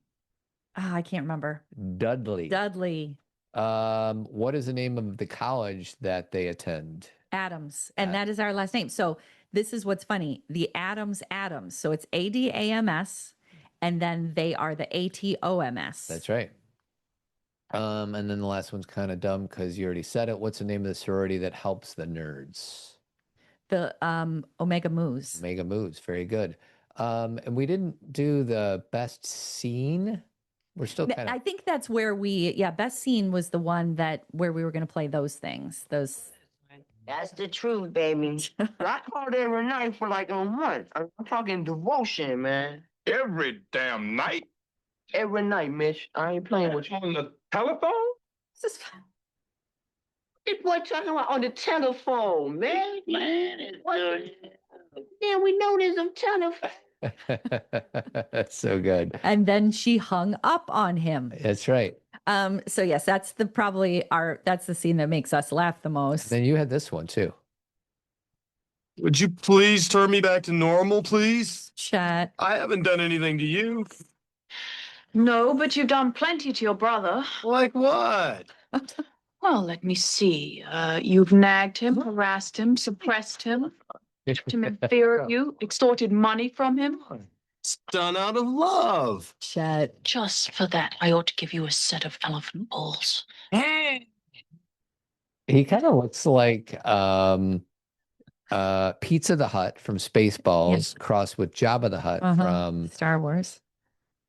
I can't remember. Dudley. Dudley. What is the name of the college that they attend? Adams. And that is our last name. So this is what's funny. The Adams. So it's ADAMS. And then they are the ATOMS. That's right. And then the last one's kind of dumb because you already said it. What's the name of the sorority that helps the nerds? The Omega Moos. Omega Moos. Very good. And we didn't do the best scene. We're still kind of. I think that's where best scene was the one where we were going to play those things. That's the truth, baby. I called every night for like a month. I'm talking devotion, man. Every damn night? Every night, Mitch. I ain't playing with you. On the telephone? This is This boy talking about on the telephone, man. Man, it's good. Damn, we know there's a telephone. That's so good. and then she hung up on him. That's right. So yes, that's the scene that makes us laugh the most. Then you had this one too. Would you please turn me back to normal, please? Chat. I haven't done anything to you. No, but you've done plenty to your brother. Like what? Well, let me see. You've nagged him, harassed him, suppressed him, kept him in fear of you, extorted money from him. It's done out of love. Chat. Just for that, I ought to give you a set of elephant balls. He kind of looks like Pizza the Hutt from Spaceballs crossed with Jabba the Hutt from Star Wars.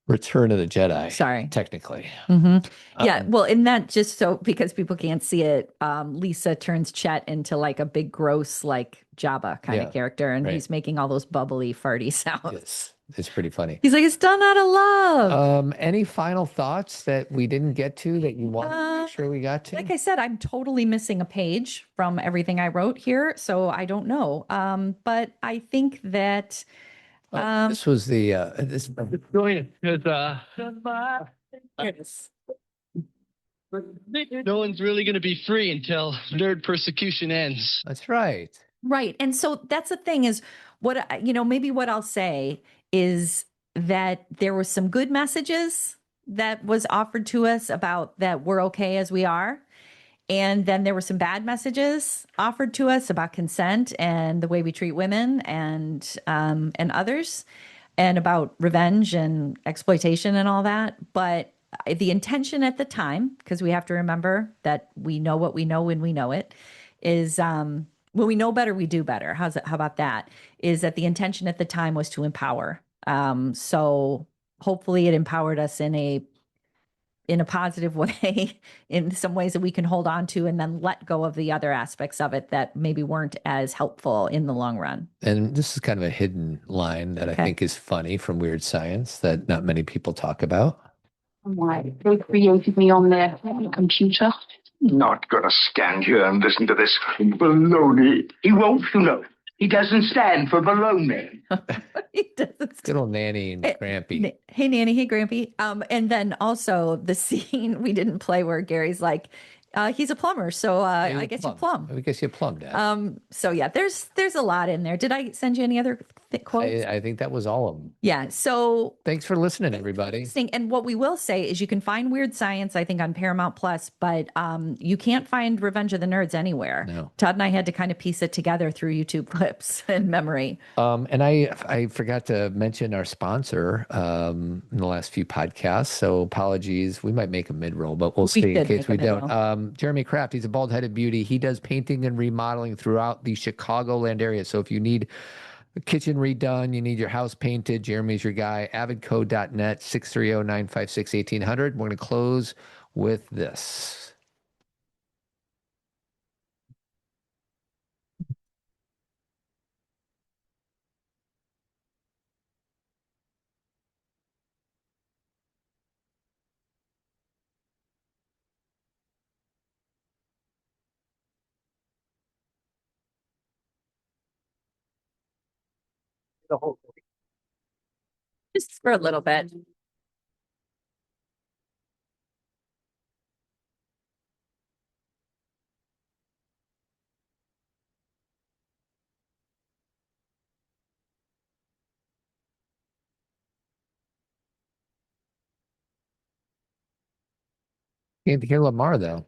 Return of the Jedi. Sorry. Technically. Yeah, well, in that, just so because people can't see it, Lisa turns Chet into like a big, gross, like Jabba kind of character, and he's making all those bubbly, farty sounds. Yes, it's pretty funny. He's like, it's done out of love. Any final thoughts that we didn't get to that you want to make sure we got to? Like I said, I'm totally missing a page from everything I wrote here, so I don't know. But I think that this was the this Join it because no one's really going to be free until nerd persecution ends. That's right. Right. And so that's the thing is maybe what I'll say is that there were some good messages that was offered to us about that we're okay as we are. And then there were some bad messages offered to us about consent and the way we treat women and others, and about revenge and exploitation and all that. But the intention at the time, because we have to remember that we know what we know when we know it, is when we know better, we do better. How about that? Is that the intention at the time was to empower. So hopefully it empowered us in a positive way, in some ways that we can hold on to and then let go of the other aspects of it that maybe weren't as helpful in the long run. And this is kind of a hidden line that I think is funny from Weird Science that not many people talk about. Why? They created me on their computer. Not gonna stand here and listen to this baloney. He won't, you know. He doesn't stand for baloney. He doesn't. Good old Nanny and Grampy. Hey, Nanny. Hey, Grampy. And then also the scene we didn't play where Gary's like, he's a plumber, so I guess you plumb. I guess you plumb, Dad. So yeah, there's a lot in there. Did I send you any other quotes? I think that was all of them. Yeah. So thanks for listening, everybody. And what we will say is you can find Weird Science, I think, on Paramount Plus, but you can't find Revenge of the Nerds anywhere. No. Todd and I had to kind of piece it together through YouTube clips and memory. And I forgot to mention our sponsor in the last few podcasts, so apologies. We might make a mid-roll, but we'll see in case we don't. Jeremy Kraft, he's a bald-headed beauty. He does painting and remodeling throughout the Chicagoland area. So if you need a kitchen redone, you need your house painted, Jeremy's your guy. Avidco.net, 630-956-1800. We're going to close with this. The whole movie. Just for a little bit. Can't hear Lamar though.